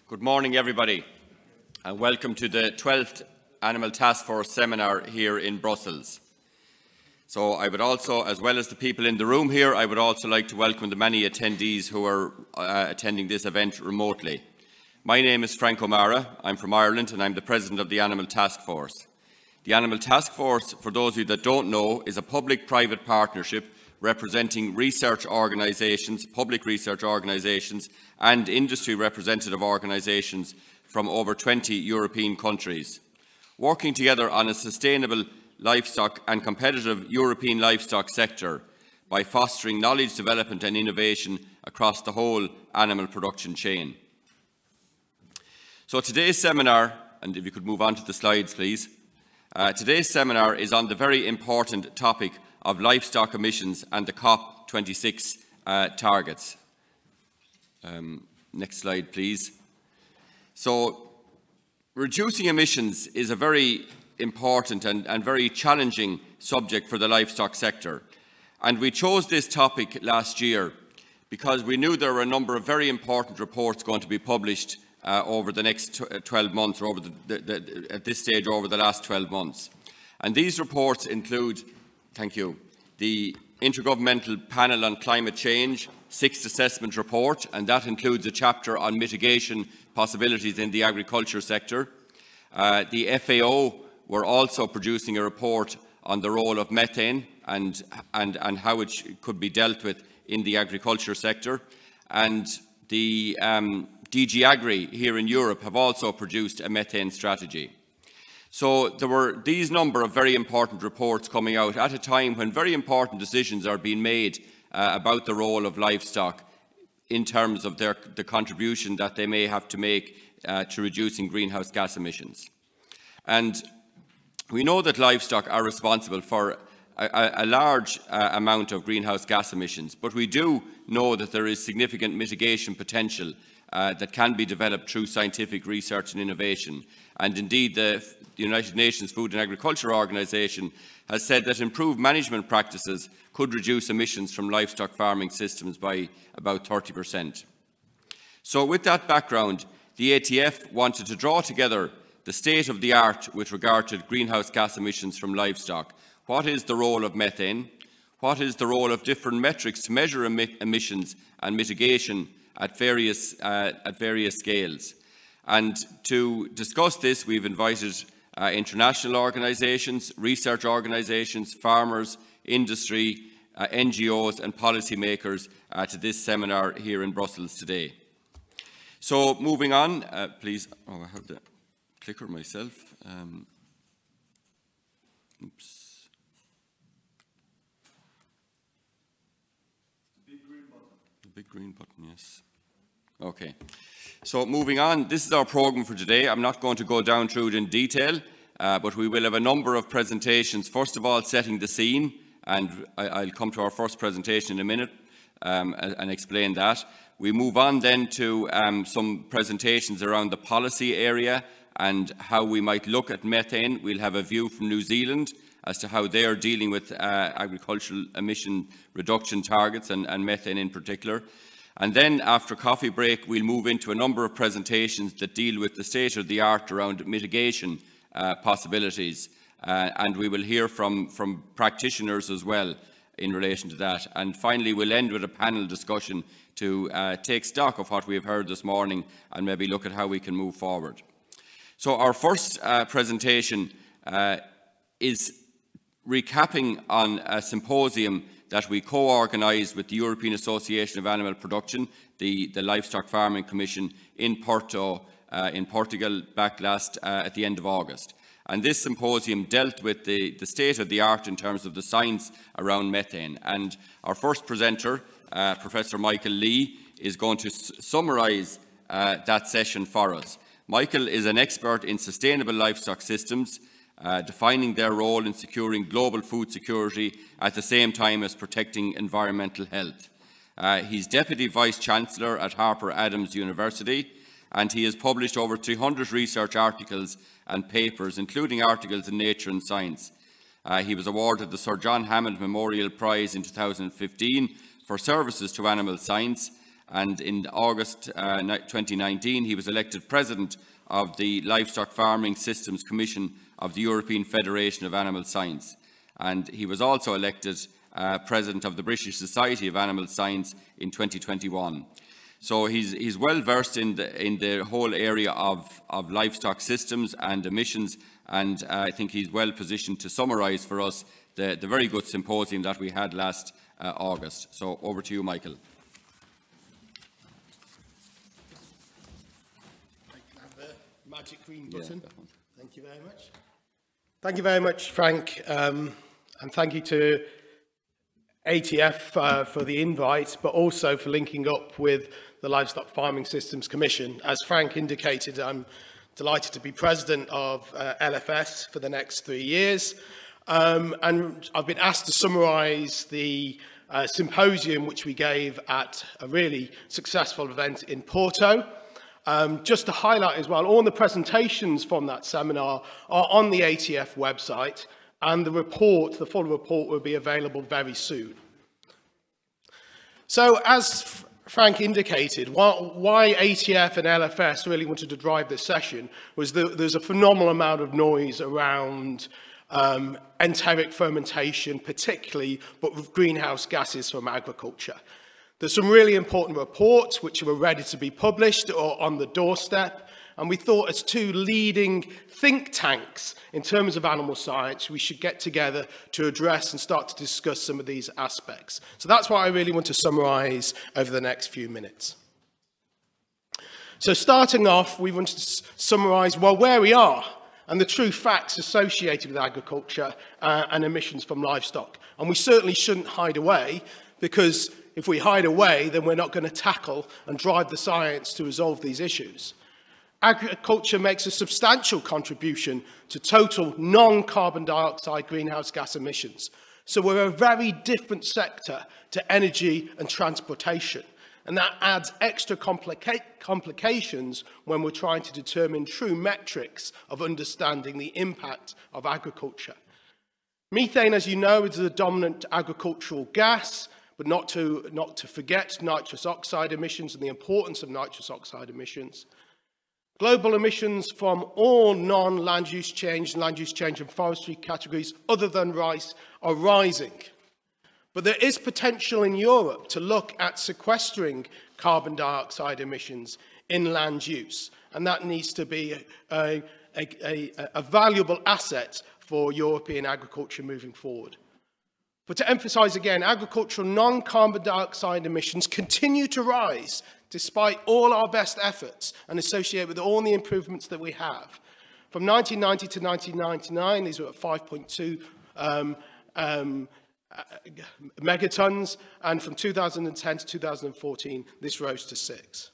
Good morning, everybody, and welcome to the 12th Animal Task Force Seminar here in Brussels. So I would also, as well as the people in the room here, I would also like to welcome the many attendees who are attending this event remotely. My name is Frank O'Mara. I'm from Ireland and I'm the President of the Animal Task Force. The Animal Task Force, for those of you that don't know, is a public-private partnership representing research organisations, public research organisations and industry representative organisations from over 20 European countries, working together on a sustainable livestock and competitive European livestock sector by fostering knowledge development and innovation across the whole animal production chain. So today's seminar, and if you could move on to the slides please, today's seminar is on the very important topic of livestock emissions and the COP26 targets. Next slide, please. So, reducing emissions is a very important and very challenging subject for the livestock sector. And we chose this topic last year because we knew there were a number of very important reports going to be published over the next 12 months, or over at this stage over the last 12 months. And these reports include, thank you, the Intergovernmental Panel on Climate Change 6th Assessment Report, and that includes a chapter on mitigation possibilities in the agriculture sector. The FAO were also producing a report on the role of methane and how it could be dealt with in the agriculture sector. And the DG Agri here in Europe have also produced a methane strategy. So there were these number of very important reports coming out at a time when very important decisions are being made about the role of livestock in terms of the contribution that they may have to make to reducing greenhouse gas emissions. And we know that livestock are responsible for a large amount of greenhouse gas emissions, but we do know that there is significant mitigation potential that can be developed through scientific research and innovation. And indeed, the United Nations Food and Agriculture Organization has said that improved management practices could reduce emissions from livestock farming systems by about 30%. So with that background, the ATF wanted to draw together the state of the art with regard to greenhouse gas emissions from livestock. What is the role of methane? What is the role of different metrics to measure emissions and mitigation at various scales? And to discuss this, we've invited international organisations, research organisations, farmers, industry, NGOs and policymakers to this seminar here in Brussels today. So moving on, please. Oh, I have the clicker myself. Oops. The big green button. The big green button, yes. Okay. So moving on, this is our programme for today. I'm not going to go down through it in detail, but we will have a number of presentations. First of all, setting the scene, and I'll come to our first presentation in a minute and explain that. We move on then to some presentations around the policy area and how we might look at methane. We'll have a view from New Zealand as to how they are dealing with agricultural emission reduction targets and methane in particular. And then after coffee break, we'll move into a number of presentations that deal with the state of the art around mitigation possibilities. And we will hear from practitioners as well in relation to that. And finally, we'll end with a panel discussion to take stock of what we have heard this morning and maybe look at how we can move forward. So our first presentation is recapping on a symposium that we co-organised with the European Association of Animal Production, the Livestock Farming Commission in Porto, in Portugal, back at the end of August. And this symposium dealt with the state of the art in terms of the science around methane. And our first presenter, Professor Michael Lee, is going to summarise that session for us. Michael is an expert in sustainable livestock systems, defining their role in securing global food security at the same time as protecting environmental health. He's Deputy Vice-Chancellor at Harper University, and he has published over 300 research articles and papers, including articles in Nature and Science. He was awarded the Sir John Hammond Memorial Prize in 2015 for services to animal science, and in August 2019 he was elected President of the Livestock Farming Systems Commission of the European Federation of Animal Science, and he was also elected President of the British Society of Animal Science in 2021. So he's well versed in the whole area of livestock systems and emissions, and I think he's well positioned to summarise for us the very good symposium that we had last August. So over to you, Michael. Magic green button. Yeah, thank you very much. Thank you very much, Frank, and thank you to ATF for the invite, but also for linking up with the Livestock Farming Systems Commission. As Frank indicated, I'm delighted to be president of LFS for the next 3 years, and I've been asked to summarise the symposium which we gave at a really successful event in Porto. Just to highlight as well, all the presentations from that seminar are on the ATF website, and the full report will be available very soon. So, as Frank indicated, why ATF and LFS really wanted to drive this session was that there's a phenomenal amount of noise around enteric fermentation, particularly, but with greenhouse gases from agriculture. There's some really important reports which are ready to be published or on the doorstep, and we thought as two leading think tanks in terms of animal science, we should get together to address and start to discuss some of these aspects. So that's what I really want to summarise over the next few minutes. So starting off, we want to summarise, well, where we are and the true facts associated with agriculture and emissions from livestock. And we certainly shouldn't hide away, because if we hide away, then we're not going to tackle and drive the science to resolve these issues. Agriculture makes a substantial contribution to total non-carbon dioxide greenhouse gas emissions. So we're a very different sector to energy and transportation. And that adds extra complications when we're trying to determine true metrics of understanding the impact of agriculture. Methane, as you know, is the dominant agricultural gas, but not to forget nitrous oxide emissions and the importance of nitrous oxide emissions. Global emissions from all non-land use change and forestry categories other than rice are rising. But there is potential in Europe to look at sequestering carbon dioxide emissions in land use, and that needs to be a valuable asset for European agriculture moving forward. But to emphasise again, agricultural non-carbon dioxide emissions continue to rise despite all our best efforts and associated with all the improvements that we have. From 1990 to 1999, these were at 5.2 megatons, and from 2010 to 2014, this rose to 6.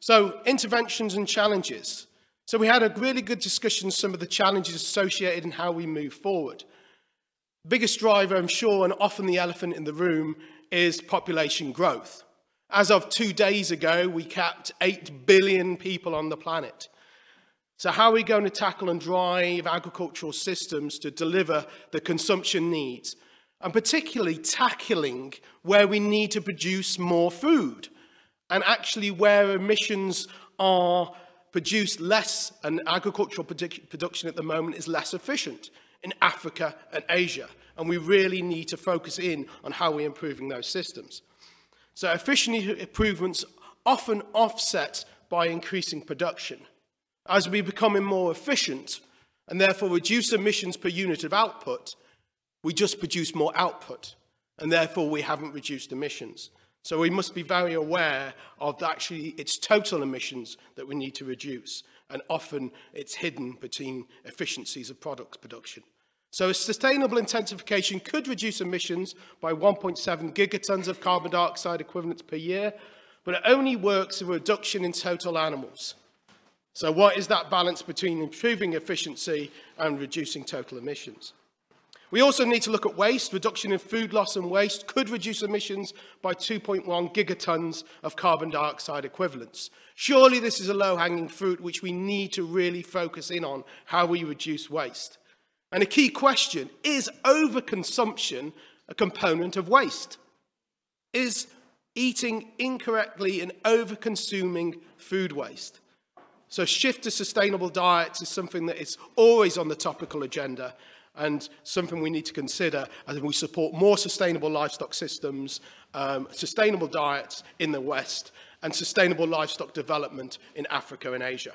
So, interventions and challenges. So we had a really good discussion of some of the challenges associated and how we move forward. The biggest driver, I'm sure, and often the elephant in the room, is population growth. As of 2 days ago, we capped 8 billion people on the planet. So how are we going to tackle and drive agricultural systems to deliver the consumption needs? And particularly tackling where we need to produce more food, and actually where emissions are produced less, and agricultural production at the moment is less efficient in Africa and Asia. And we really need to focus in on how we're improving those systems. So efficiency improvements often offset by increasing production. As we become more efficient and therefore reduce emissions per unit of output, we just produce more output, and therefore we haven't reduced emissions. So we must be very aware of actually its total emissions that we need to reduce, and often it's hidden between efficiencies of products production. So a sustainable intensification could reduce emissions by 1.7 gigatons of carbon dioxide equivalents per year, but it only works with a reduction in total animals. So what is that balance between improving efficiency and reducing total emissions? We also need to look at waste. Reduction in food loss and waste could reduce emissions by 2.1 gigatons of carbon dioxide equivalents. Surely this is a low-hanging fruit which we need to really focus in on, how we reduce waste. And a key question, is overconsumption a component of waste? Is eating incorrectly and over-consuming food waste. So shift to sustainable diets is something that is always on the topical agenda and something we need to consider as we support more sustainable livestock systems, sustainable diets in the West, and sustainable livestock development in Africa and Asia.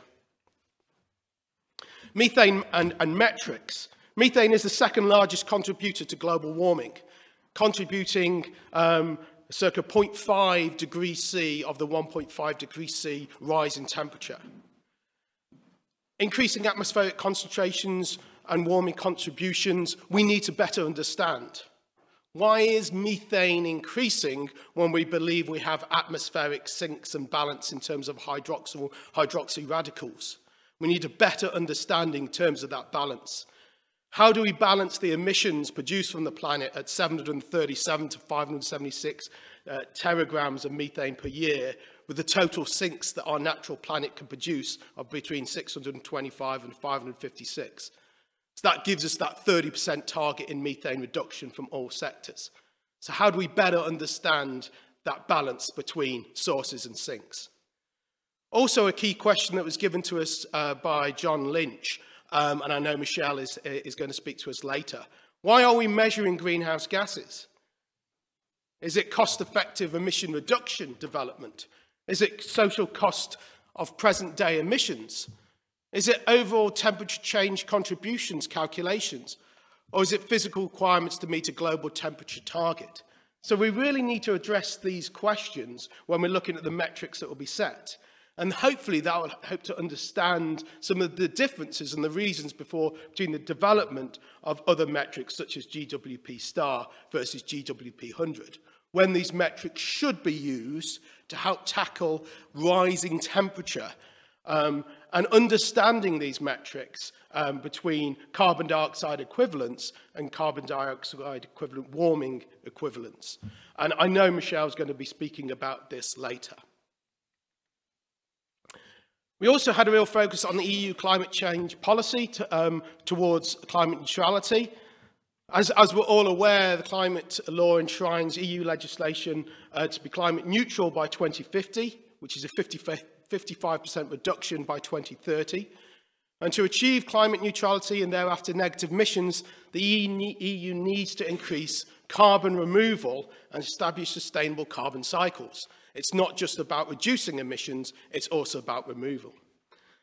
Methane and metrics. Methane is the second largest contributor to global warming, contributing circa 0.5 degrees C of the 1.5 degrees C rise in temperature. Increasing atmospheric concentrations and warming contributions, we need to better understand. Why is methane increasing when we believe we have atmospheric sinks and balance in terms of hydroxy radicals? We need a better understanding in terms of that balance. How do we balance the emissions produced from the planet at 737 to 576 teragrams of methane per year with the total sinks that our natural planet can produce of between 625 and 556? So that gives us that 30% target in methane reduction from all sectors. So how do we better understand that balance between sources and sinks? Also a key question that was given to us by John Lynch, and I know Michelle is going to speak to us later. Why are we measuring greenhouse gases? Is it cost-effective emission reduction development? Is it social cost of present-day emissions? Is it overall temperature change contributions calculations? Or is it physical requirements to meet a global temperature target? So we really need to address these questions when we're looking at the metrics that will be set. And hopefully that will help to understand some of the differences and the reasons between the development of other metrics such as GWP star versus GWP 100, when these metrics should be used to help tackle rising temperature and understanding these metrics between carbon dioxide equivalents and carbon dioxide equivalent warming equivalents. And I know Michelle's going to be speaking about this later. We also had a real focus on the EU climate change policy towards climate neutrality. As we're all aware, the climate law enshrines EU legislation to be climate neutral by 2050, which is a 55% reduction by 2030. And to achieve climate neutrality and thereafter negative emissions, the EU needs to increase carbon removal and establish sustainable carbon cycles. It's not just about reducing emissions, it's also about removal.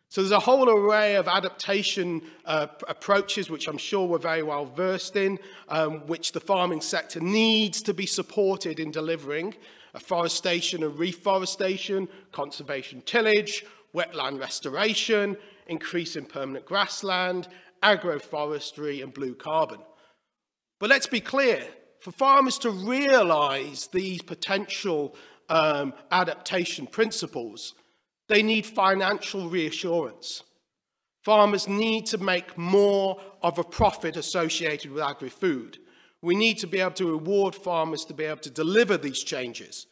So there's a whole array of adaptation approaches, which I'm sure we're very well versed in, which the farming sector needs to be supported in delivering: afforestation and reforestation, conservation tillage, wetland restoration, increase in permanent grassland, agroforestry and blue carbon. But let's be clear, for farmers to realise these potential adaptation principles, they need financial reassurance. Farmers need to make more of a profit associated with agri-food. We need to be able to reward farmers to be able to deliver these changes.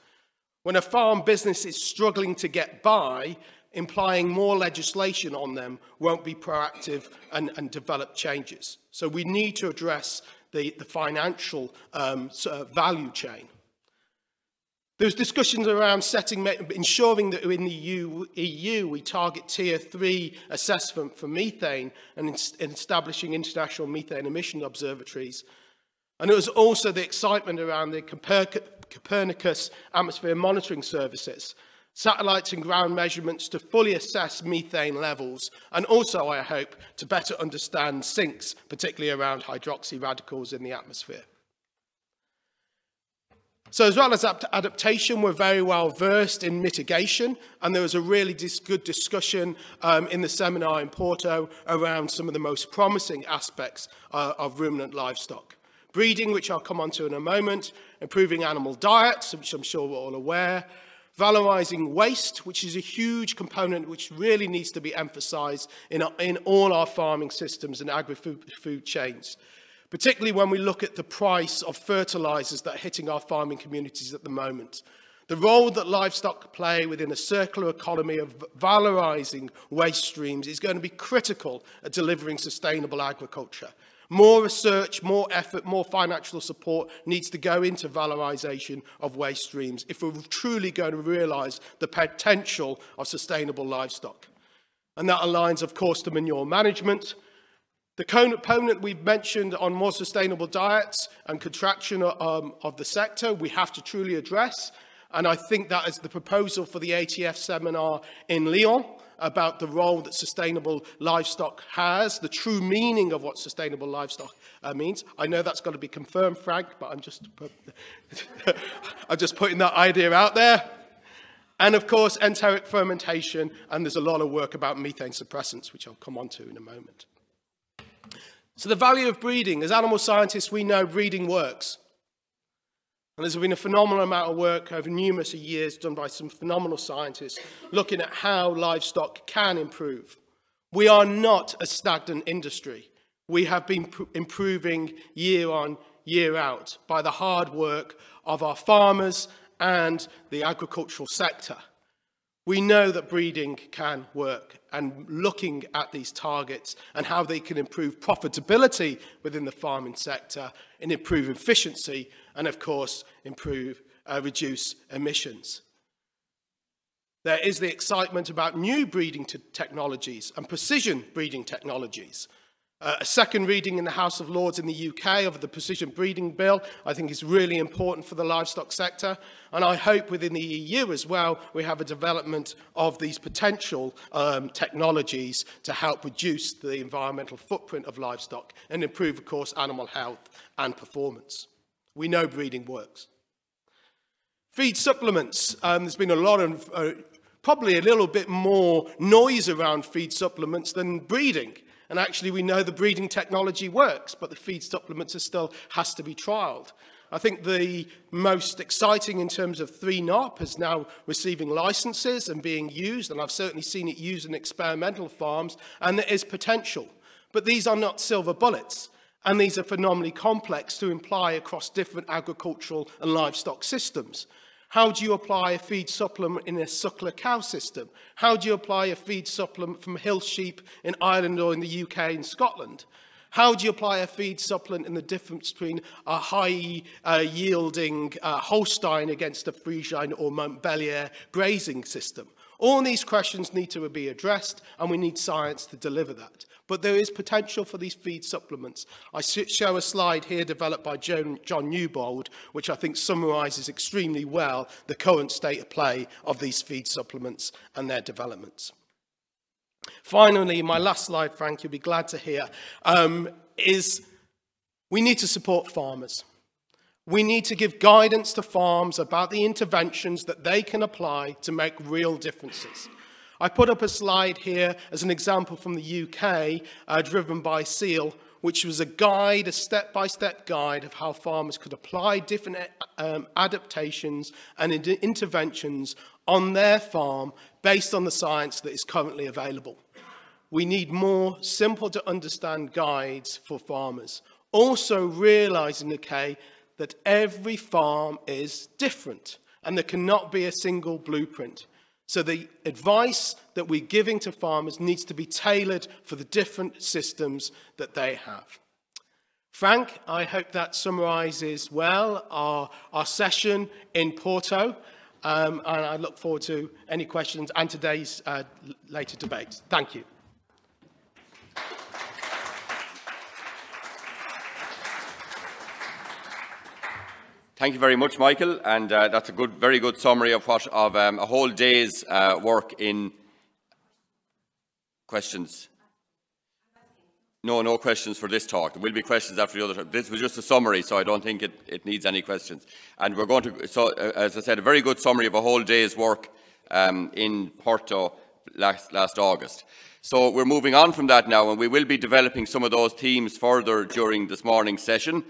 When a farm business is struggling to get by, implying more legislation on them won't be proactive and develop changes. So we need to address the financial value chain. There's discussions around ensuring that in the EU we target Tier 3 assessment for methane and establishing international methane emission observatories. And there was also the excitement around the Copernicus atmosphere monitoring services, satellites and ground measurements to fully assess methane levels, and also, I hope, to better understand sinks, particularly around hydroxy radicals in the atmosphere. So as well as adaptation, we're very well versed in mitigation, and there was a really good discussion in the seminar in Porto around some of the most promising aspects of ruminant livestock. Breeding, which I'll come on to in a moment, improving animal diets, which I'm sure we're all aware, valorising waste, which is a huge component which really needs to be emphasised in all our farming systems and agri-food chains, particularly when we look at the price of fertilisers that are hitting our farming communities at the moment. The role that livestock play within a circular economy of valorising waste streams is going to be critical at delivering sustainable agriculture. More research, more effort, more financial support needs to go into valorisation of waste streams if we're truly going to realise the potential of sustainable livestock. And that aligns, of course, to manure management. The component we've mentioned on more sustainable diets and contraction of the sector, we have to truly address. And I think that is the proposal for the ATF seminar in Lyon about the role that sustainable livestock has, the true meaning of what sustainable livestock means. I know that's got to be confirmed, Frank, but I'm just putting that idea out there. And of course, enteric fermentation, and there's a lot of work about methane suppressants, which I'll come on to in a moment. So the value of breeding. As animal scientists, we know breeding works. And there's been a phenomenal amount of work over numerous years done by some phenomenal scientists looking at how livestock can improve. We are not a stagnant industry. We have been improving year on, year out by the hard work of our farmers and the agricultural sector. We know that breeding can work, and looking at these targets and how they can improve profitability within the farming sector and improve efficiency and, of course, reduce emissions. There is the excitement about new breeding technologies and precision breeding technologies. A second reading in the House of Lords in the UK of the Precision Breeding Bill, I think, is really important for the livestock sector. And I hope within the EU as well, we have a development of these potential technologies to help reduce the environmental footprint of livestock and improve, of course, animal health and performance. We know breeding works. Feed supplements. There's been a lot of, probably a little bit more noise around feed supplements than breeding. And actually, we know the breeding technology works, but the feed supplements still has to be trialled. I think the most exciting in terms of 3-NOP is now receiving licenses and being used, and I've certainly seen it used in experimental farms, and there is potential. But these are not silver bullets, and these are phenomenally complex to apply across different agricultural and livestock systems. How do you apply a feed supplement in a suckler cow system? How do you apply a feed supplement from hill sheep in Ireland or in the UK and Scotland? How do you apply a feed supplement in the difference between a high-yielding Holstein against a Friesian or Montbellier grazing system? All these questions need to be addressed, and we need science to deliver that. But there is potential for these feed supplements. I show a slide here developed by John Newbold, which I think summarises extremely well the current state of play of these feed supplements and their developments. Finally, my last slide, Frank, you'll be glad to hear, is we need to support farmers. We need to give guidance to farms about the interventions that they can apply to make real differences. I put up a slide here as an example from the UK, driven by SEAL, which was a guide, a step-by-step guide of how farmers could apply different adaptations and interventions on their farm based on the science that is currently available. We need more simple-to-understand guides for farmers. Also realising, okay, that every farm is different and there cannot be a single blueprint. So the advice that we're giving to farmers needs to be tailored for the different systems that they have. Frank, I hope that summarises well our session in Porto, and I look forward to any questions and today's later debates. Thank you. Thank you very much, Michael, and that's a very good summary of a whole day's work in questions. No questions for this talk. There will be questions after the other. This was just a summary, so I don't think it needs any questions. And we're going to, so as I said, a very good summary of a whole day's work in Porto last August. So we're moving on from that now, and we will be developing some of those themes further during this morning's session.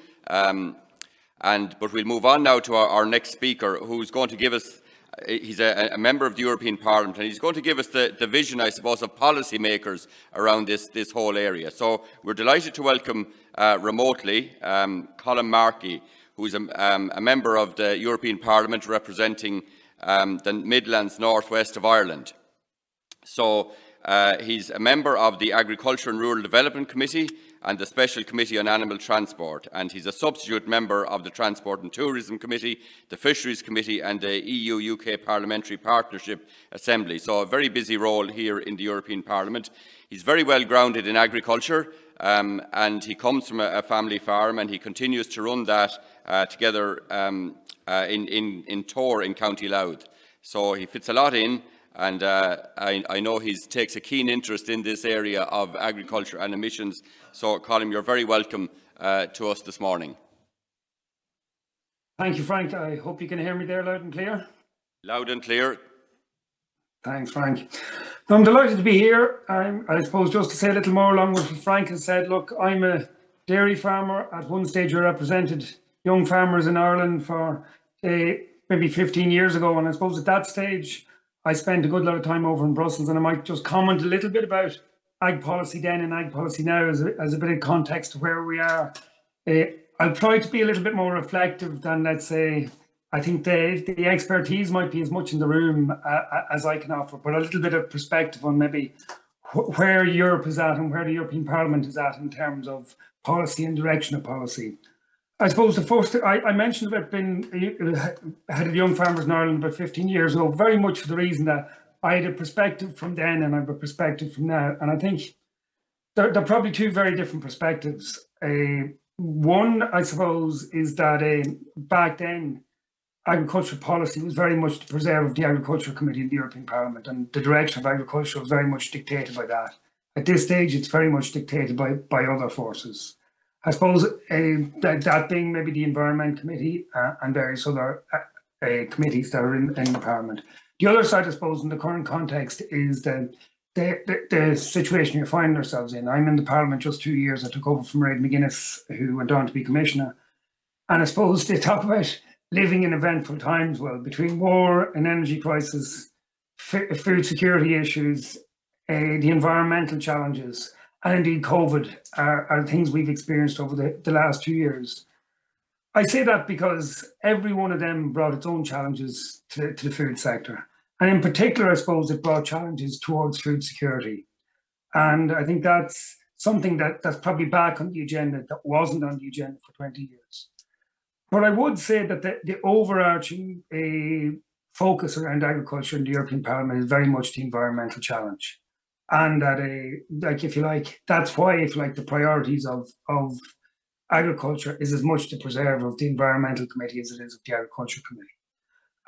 But we'll move on now to our next speaker, who's going to give us, he's a member of the European Parliament, and he's going to give us the vision, I suppose, of policymakers around this whole area. So we're delighted to welcome remotely Colm Markey, who is a member of the European Parliament representing the Midlands Northwest of Ireland. So he's a member of the Agriculture and Rural Development Committee, and the Special Committee on Animal Transport, and he's a substitute member of the Transport and Tourism Committee, the Fisheries Committee and the EU-UK Parliamentary Partnership Assembly. So a very busy role here in the European Parliament. He's very well grounded in agriculture, and he comes from a family farm, and he continues to run that together in Tor in County Louth. So he fits a lot in, and I know he takes a keen interest in this area of agriculture and emissions. So, Colm, you're very welcome to us this morning. Thank you, Frank. I hope you can hear me there loud and clear. Loud and clear. Thanks, Frank. I'm delighted to be here. I suppose just to say a little more along with what Frank has said, look, I'm a dairy farmer. At one stage I represented young farmers in Ireland for maybe 15 years ago, and I suppose at that stage I spent a good lot of time over in Brussels, and I might just comment a little bit about ag policy then and ag policy now as a bit of context to where we are. I'll try to be a little bit more reflective than, let's say, I think the expertise might be as much in the room as I can offer, but a little bit of perspective on maybe where Europe is at and where the European Parliament is at in terms of policy and direction of policy. I suppose the first, I mentioned about being head of young farmers in Ireland about 15 years ago, very much for the reason that I had a perspective from then and I have a perspective from now. And I think they're probably two very different perspectives. One, I suppose, is that back then, agricultural policy was very much the preserve of the Agriculture Committee in the European Parliament, and the direction of agriculture was very much dictated by that. At this stage, it's very much dictated by other forces. I suppose that being maybe the Environment Committee and various other committees that are in the Parliament. The other side, I suppose, in the current context is the situation we're finding ourselves in. I'm in the Parliament just 2 years. I took over from Ray McGuinness, who went on to be Commissioner. And I suppose they talk about living in eventful times. Well, between war and energy crisis, food security issues, the environmental challenges, and indeed COVID are things we've experienced over the last 2 years. I say that because every one of them brought its own challenges to the food sector. And in particular, I suppose it brought challenges towards food security. And I think that's something that's probably back on the agenda that wasn't on the agenda for 20 years. But I would say that the overarching focus around agriculture in the European Parliament is very much the environmental challenge. And that, like, if you like, that's why, if you like, the priorities of agriculture is as much the preserve of the Environmental Committee as it is of the Agriculture Committee.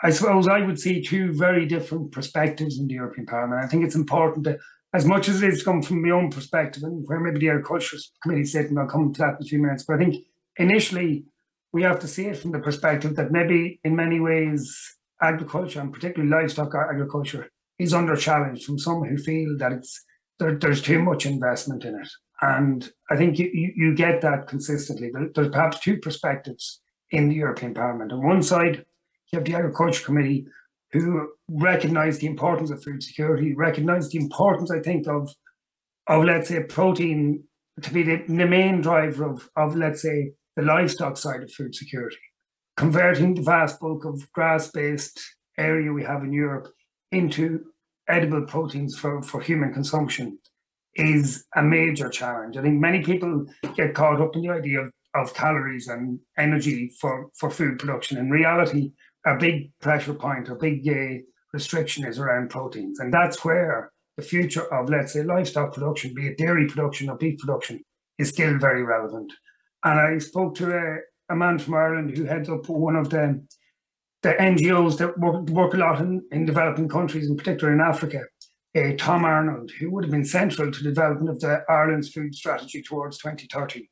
I suppose I would see two very different perspectives in the European Parliament. I think it's important that, as much as it's come from my own perspective and where maybe the Agriculture Committee sits, and I'll come to that in a few minutes, but I think initially we have to see it from the perspective that maybe in many ways agriculture, and particularly livestock agriculture, is under challenge from some who feel that there's too much investment in it. And I think you get that consistently. There's perhaps two perspectives in the European Parliament. On one side, you have the Agriculture Committee, who recognise the importance of food security, recognise the importance, I think, of let's say, protein to be the main driver of, let's say, the livestock side of food security. Converting the vast bulk of grass-based area we have in Europe into edible proteins for human consumption is a major challenge. I think many people get caught up in the idea of calories and energy for food production. In reality, a big pressure point or big restriction is around proteins. And that's where the future of, let's say, livestock production, be it dairy production or beef production, is still very relevant. And I spoke to a man from Ireland who heads up one of the NGOs that work a lot in developing countries, in particular in Africa, Tom Arnold, who would have been central to the development of Ireland's food strategy towards 2030.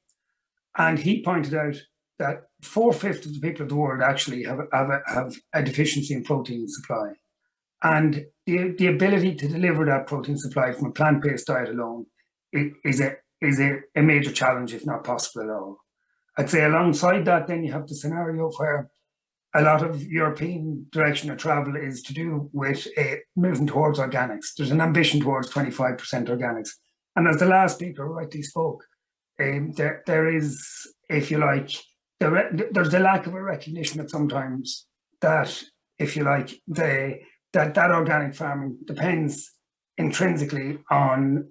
And he pointed out that 4/5 of the people of the world actually have a deficiency in protein supply. And the ability to deliver that protein supply from a plant-based diet alone is a major challenge, if not possible at all. I'd say alongside that, then you have the scenario where a lot of European direction of travel is to do with moving towards organics. There's an ambition towards 25% organics. And as the last speaker rightly spoke, there is, if you like, there's a lack of a recognition that sometimes that, if you like, that organic farming depends intrinsically on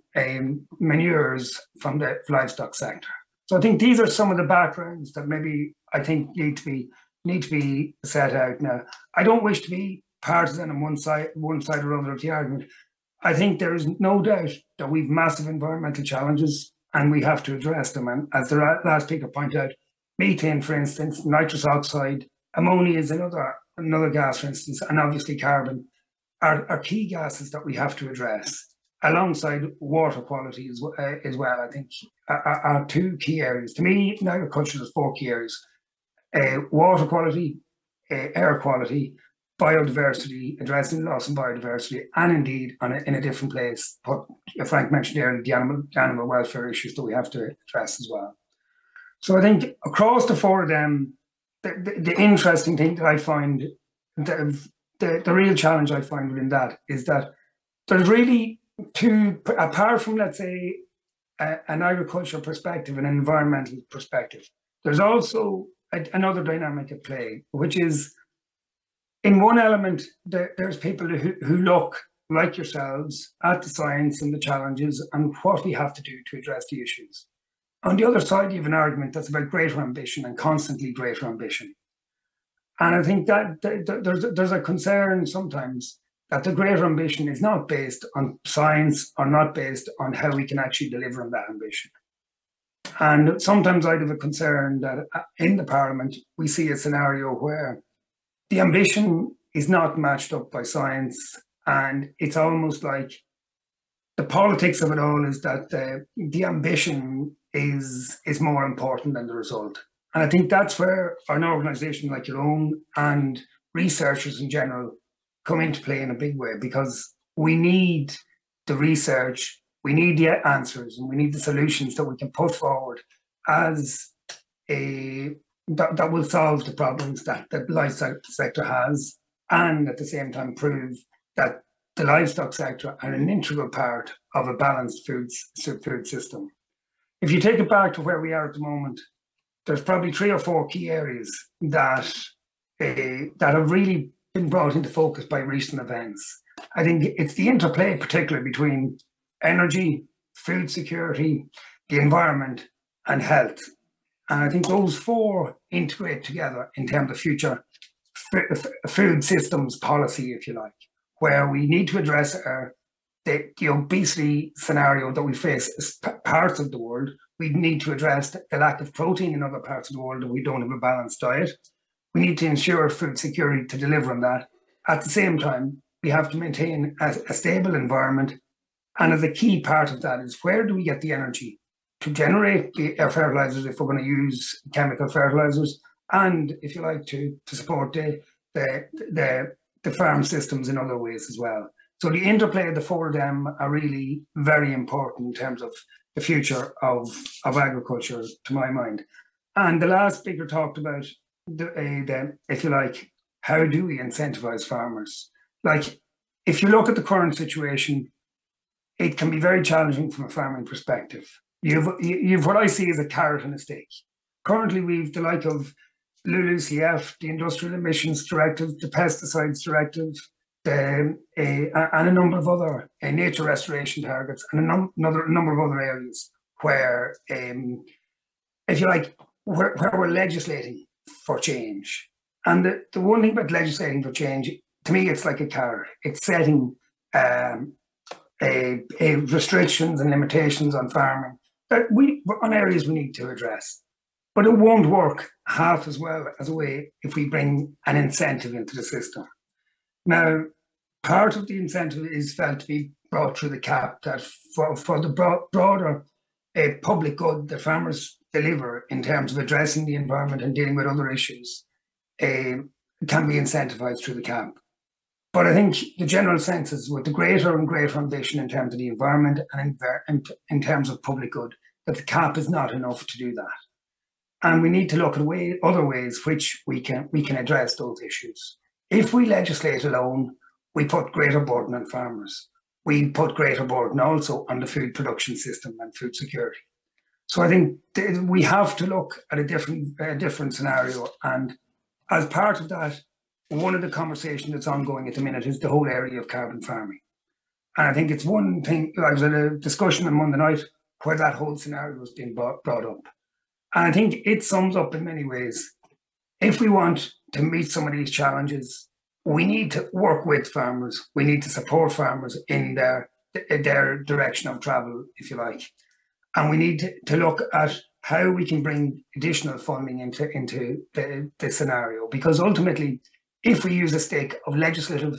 manures from the livestock sector. So I think these are some of the backgrounds that maybe I think need to be set out now. I don't wish to be partisan on one side or other of the argument. I think there is no doubt that we've massive environmental challenges and we have to address them. And as the last speaker pointed out, methane, for instance, nitrous oxide, ammonia is another gas, for instance, and obviously carbon are key gases that we have to address, alongside water quality as well. I think are two key areas. To me, in agriculture, there's four key areas: water quality, air quality, biodiversity, addressing loss in biodiversity, and indeed in a different place. Frank mentioned earlier the animal welfare issues that we have to address as well. So I think across the four of them, the interesting thing that I find, the real challenge I find within that is that there's really two, apart from, let's say, an agricultural perspective and an environmental perspective, there's also another dynamic at play, which is, in one element, there's people who look, like yourselves, at the science and the challenges and what we have to do to address the issues. On the other side, you have an argument that's about greater ambition and constantly greater ambition. And I think that there's a concern sometimes that the greater ambition is not based on science or not based on how we can actually deliver on that ambition. And sometimes I have a concern that in the Parliament, we see a scenario where the ambition is not matched up by science, and it's almost like the politics of it all is that the ambition is more important than the result. And I think that's where an organisation like your own and researchers in general come into play in a big way, because we need the research, we need the answers, and we need the solutions that we can put forward as that will solve the problems that the livestock sector has, and at the same time prove that the livestock sector are an integral part of a balanced food system. If you take it back to where we are at the moment, there's probably 3 or 4 key areas that have really been brought into focus by recent events. I think it's the interplay, particularly between energy, food security, the environment, and health. And I think those 4 integrate together in terms of future food systems policy, if you like, where we need to address the obesity scenario that we face as parts of the world. We need to address the lack of protein in other parts of the world, and we don't have a balanced diet. We need to ensure food security to deliver on that. At the same time, we have to maintain a stable environment. And as a key part of that is, where do we get the energy to generate our fertilizers if we're going to use chemical fertilizers, and, if you like, to support the farm systems in other ways as well. So the interplay of the 4 of them are really very important in terms of the future of agriculture, to my mind. And the last speaker talked about, if you like, how do we incentivize farmers? Like, if you look at the current situation, it can be very challenging from a farming perspective. You've what I see as a carrot and a stick. Currently, we've the like of LULUCF, the Industrial Emissions Directive, the Pesticides Directive, and a number of other nature restoration targets, and a number of other areas where, if you like, where we're legislating for change. And the one thing about legislating for change, to me, it's like a carrot. It's setting restrictions and limitations on farming that on areas we need to address. But it won't work half as well as a way if we bring an incentive into the system. Now, part of the incentive is felt to be brought through the CAP, that for the broader public good the farmers deliver in terms of addressing the environment and dealing with other issues can be incentivised through the CAP. But I think the general sense is, with the greater and greater ambition in terms of the environment and in terms of public good, that the CAP is not enough to do that. And we need to look at other ways which we can address those issues. If we legislate alone, we put greater burden on farmers. We put greater burden also on the food production system and food security. So I think we have to look at a different scenario. And as part of that, one of the conversations that's ongoing at the minute is the whole area of carbon farming. And I think it's one thing, I was at a discussion on Monday night where that whole scenario was being brought up. And I think it sums up in many ways. If we want to meet some of these challenges, we need to work with farmers. We need to support farmers in their direction of travel, if you like. And we need to look at how we can bring additional funding into the scenario. Because ultimately, if we use a stick of legislation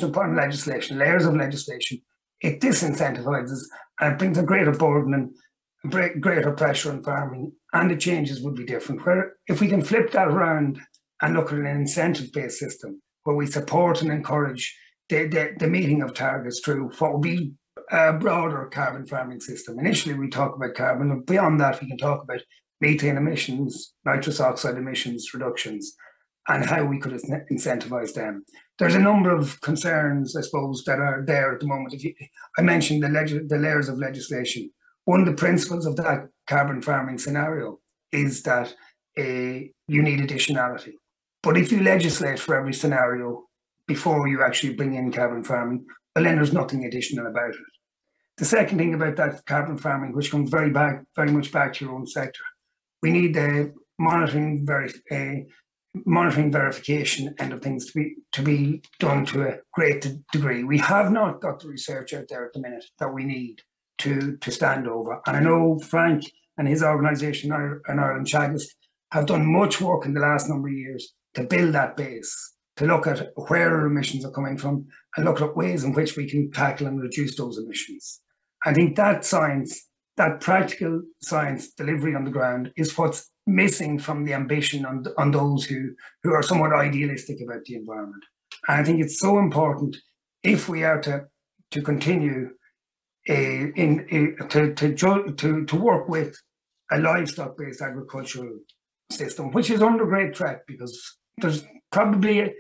upon legislation, layers of legislation, it disincentivizes and it brings a greater burden and greater pressure on farming, and the changes would be different. Where if we can flip that around and look at an incentive-based system where we support and encourage the meeting of targets through what would be a broader carbon farming system. Initially, we talk about carbon, and beyond that, we can talk about methane emissions, nitrous oxide emissions reductions, and how we could incentivize them. There's a number of concerns, I suppose, that are there at the moment. I mentioned the layers of legislation. One of the principles of that carbon farming scenario is that you need additionality. But if you legislate for every scenario before you actually bring in carbon farming, well, then there's nothing additional about it. The second thing about that carbon farming, which comes very much back to your own sector, we need the monitoring verification end of things to be done to a great degree. We have not got the research out there at the minute that we need to stand over. And I know Frank and his organisation in Ireland, Teagasc, have done much work in the last number of years to build that base, to look at where our emissions are coming from and look at ways in which we can tackle and reduce those emissions. I think that science, that practical science delivery on the ground is what's missing from the ambition on those who are somewhat idealistic about the environment. And I think it's so important if we are to continue to work with a livestock-based agricultural system, which is under great threat because there's probably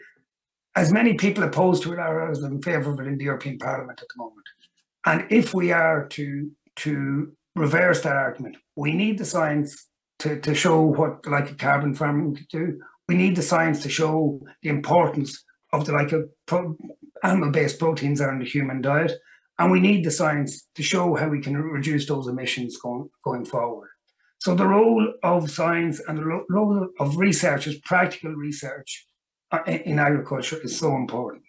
as many people opposed to it as in favour of it in the European Parliament at the moment. And if we are to reverse that argument, we need the science to show what the like of carbon farming could do. We need the science to show the importance of the like of animal-based proteins are in the human diet. And we need the science to show how we can reduce those emissions going forward. So the role of science and the role of researchers, practical research in agriculture is so important.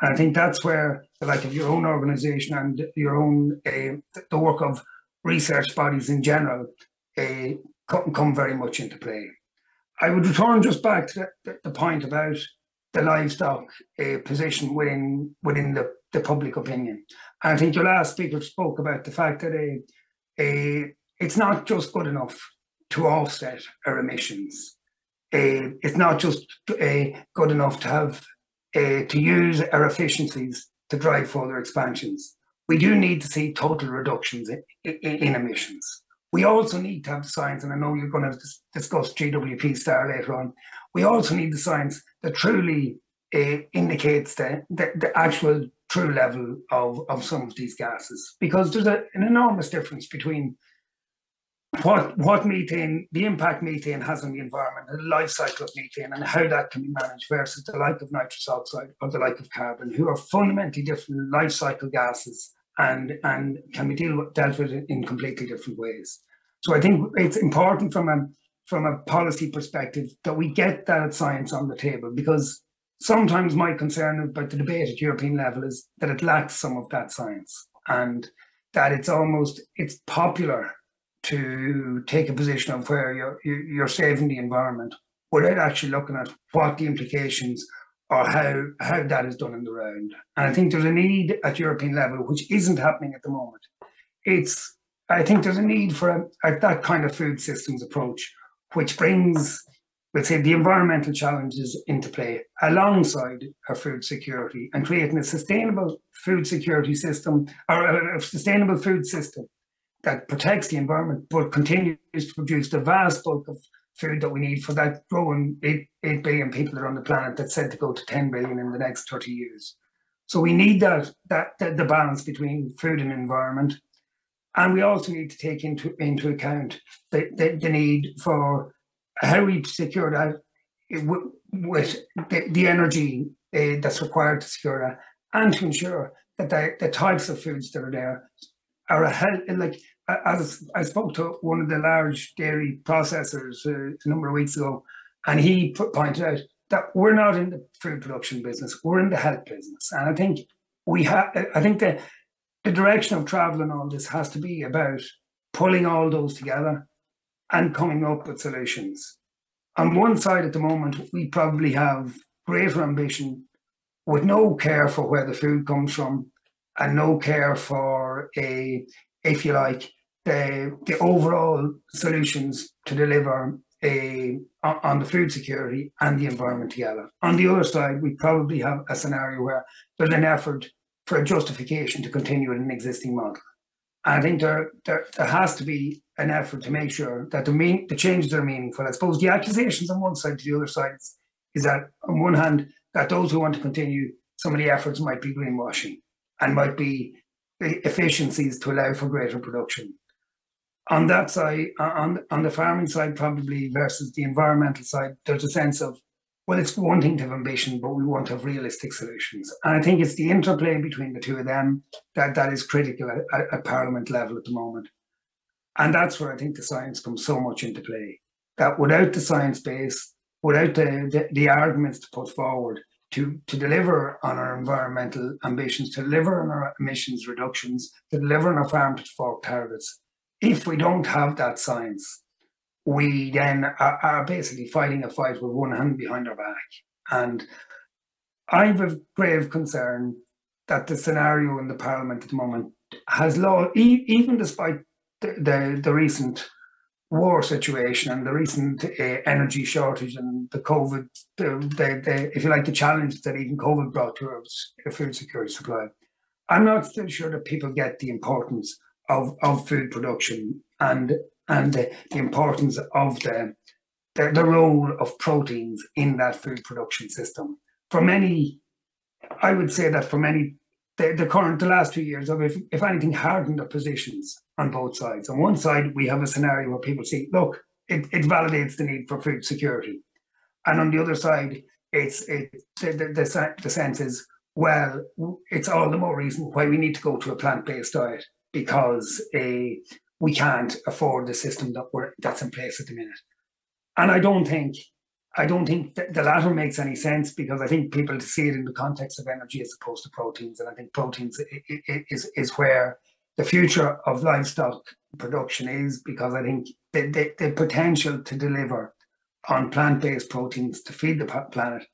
And I think that's where the like of your own organisation and your own, the work of research bodies in general come very much into play. I would return just back to the point about the livestock position within the public opinion. And I think your last speaker spoke about the fact that it's not just good enough to offset our emissions. It's not just good enough to have to use our efficiencies to drive further expansions. We do need to see total reductions in emissions. We also need to have science, and I know you're going to discuss GWP STAR later on. We also need the science that truly indicates the actual true level of some of these gases, because there's an enormous difference between what methane, the impact methane has on the environment, the life cycle of methane, and how that can be managed versus the like of nitrous oxide or the like of carbon, who are fundamentally different life cycle gases and can be dealt with in completely different ways. So I think it's important from a policy perspective that we get that science on the table, because sometimes my concern about the debate at European level is that it lacks some of that science, and that it's popular to take a position of where you're saving the environment without actually looking at what the implications or how that is done in the round. And I think there's a need at European level, which isn't happening at the moment. I think there's a need for that kind of food systems approach, which brings, let's say, the environmental challenges into play alongside our food security, and creating a sustainable food security system, or a sustainable food system that protects the environment but continues to produce the vast bulk of food that we need for that growing 8 billion people that are on the planet that's said to go to 10 billion in the next 30 years. So we need the balance between food and environment. And we also need to take into account the need for how we secure that with the energy that's required to secure that, and to ensure that the types of foods that are there are like, as I spoke to one of the large dairy processors a number of weeks ago, and he pointed out that we're not in the food production business, we're in the health business. And I think the direction of travel in all this has to be about pulling all those together and coming up with solutions. On one side at the moment, we probably have greater ambition with no care for where the food comes from and no care for, if you like, the overall solutions to deliver on the food security and the environment together. On the other side, we probably have a scenario where there's an effort for a justification to continue in an existing model. And I think there has to be an effort to make sure that the changes are meaningful. I suppose the accusations on one side to the other side is that, on one hand, that those who want to continue some of the efforts might be greenwashing and might be efficiencies to allow for greater production. On that side, on the farming side probably versus the environmental side, there's a sense of, well, it's one thing to have ambition, but we want to have realistic solutions. And I think it's the interplay between the two of them that is critical at Parliament level at the moment. And that's where I think the science comes so much into play. That without the science base, without the arguments to put forward to deliver on our environmental ambitions, to deliver on our emissions reductions, to deliver on our farm to fork targets, if we don't have that science, we then are basically fighting a fight with one hand behind our back. And I have a grave concern that the scenario in the Parliament at the moment has even despite the recent war situation and the recent energy shortage and the COVID, if you like, the challenge that even COVID brought to our food security supply. I'm not still sure that people get the importance of food production and the importance of the role of proteins in that food production system. For many, I would say that for many, the last 2 years have, if anything, hardened their positions on both sides. On one side, we have a scenario where people say, look, it validates the need for food security. And on the other side, the sense is, well, it's all the more reason why we need to go to a plant-based diet, because we can't afford the system that's in place at the minute. And I don't think that the latter makes any sense, because I think people see it in the context of energy as opposed to proteins. And I think proteins is where the future of livestock production is, because I think the potential to deliver on plant-based proteins to feed the planet,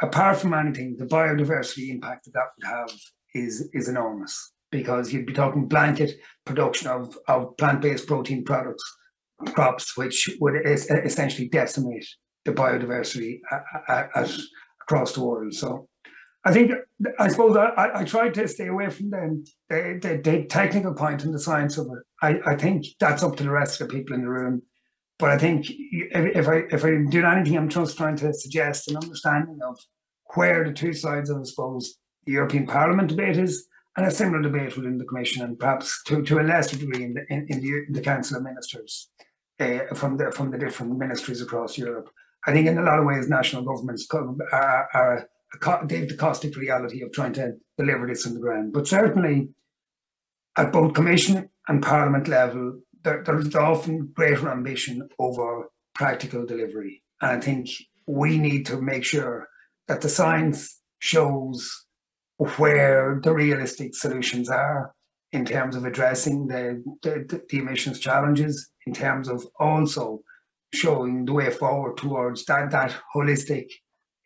apart from anything, the biodiversity impact that would have is enormous, because you'd be talking blanket production of plant-based protein crops, which would essentially decimate the biodiversity across the world. So I suppose I tried to stay away from the technical point and the science of it. I think that's up to the rest of the people in the room. But I think if I do anything, I'm just trying to suggest an understanding of where the two sides of, I suppose, the European Parliament debate is, and a similar debate within the Commission, and perhaps to a lesser degree in the Council of Ministers from the different ministries across Europe. I think in a lot of ways, national governments they have the caustic reality of trying to deliver this on the ground. But certainly at both Commission and Parliament level, there is often greater ambition over practical delivery. And I think we need to make sure that the science shows where the realistic solutions are in terms of addressing the emissions challenges, in terms of also showing the way forward towards that holistic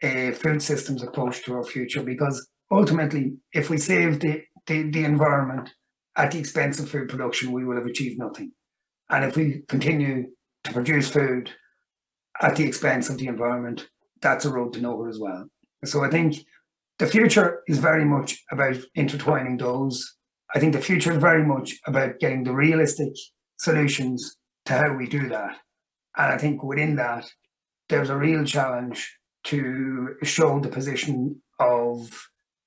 food systems approach to our future. Because ultimately, if we save the environment at the expense of food production, we will have achieved nothing. And if we continue to produce food at the expense of the environment, that's a road to nowhere as well. So I think the future is very much about intertwining those. I think the future is very much about getting the realistic solutions to how we do that. And I think within that, there's a real challenge to show the position of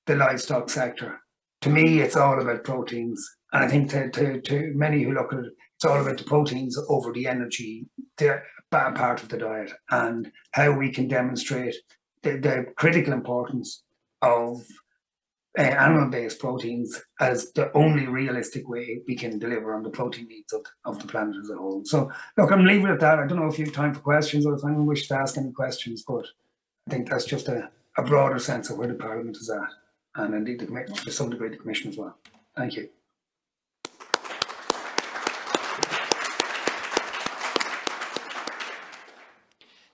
the livestock sector. To me, it's all about proteins. And I think to many who look at it, it's all about the proteins over the energy, the part of the diet, and how we can demonstrate the critical importance of animal-based proteins as the only realistic way we can deliver on the protein needs of the planet as a whole. So, look, I'm leaving it at that. I don't know if you have time for questions or if anyone wishes to ask any questions, but I think that's just a broader sense of where the Parliament is at, and indeed to some degree the Commission as well. Thank you.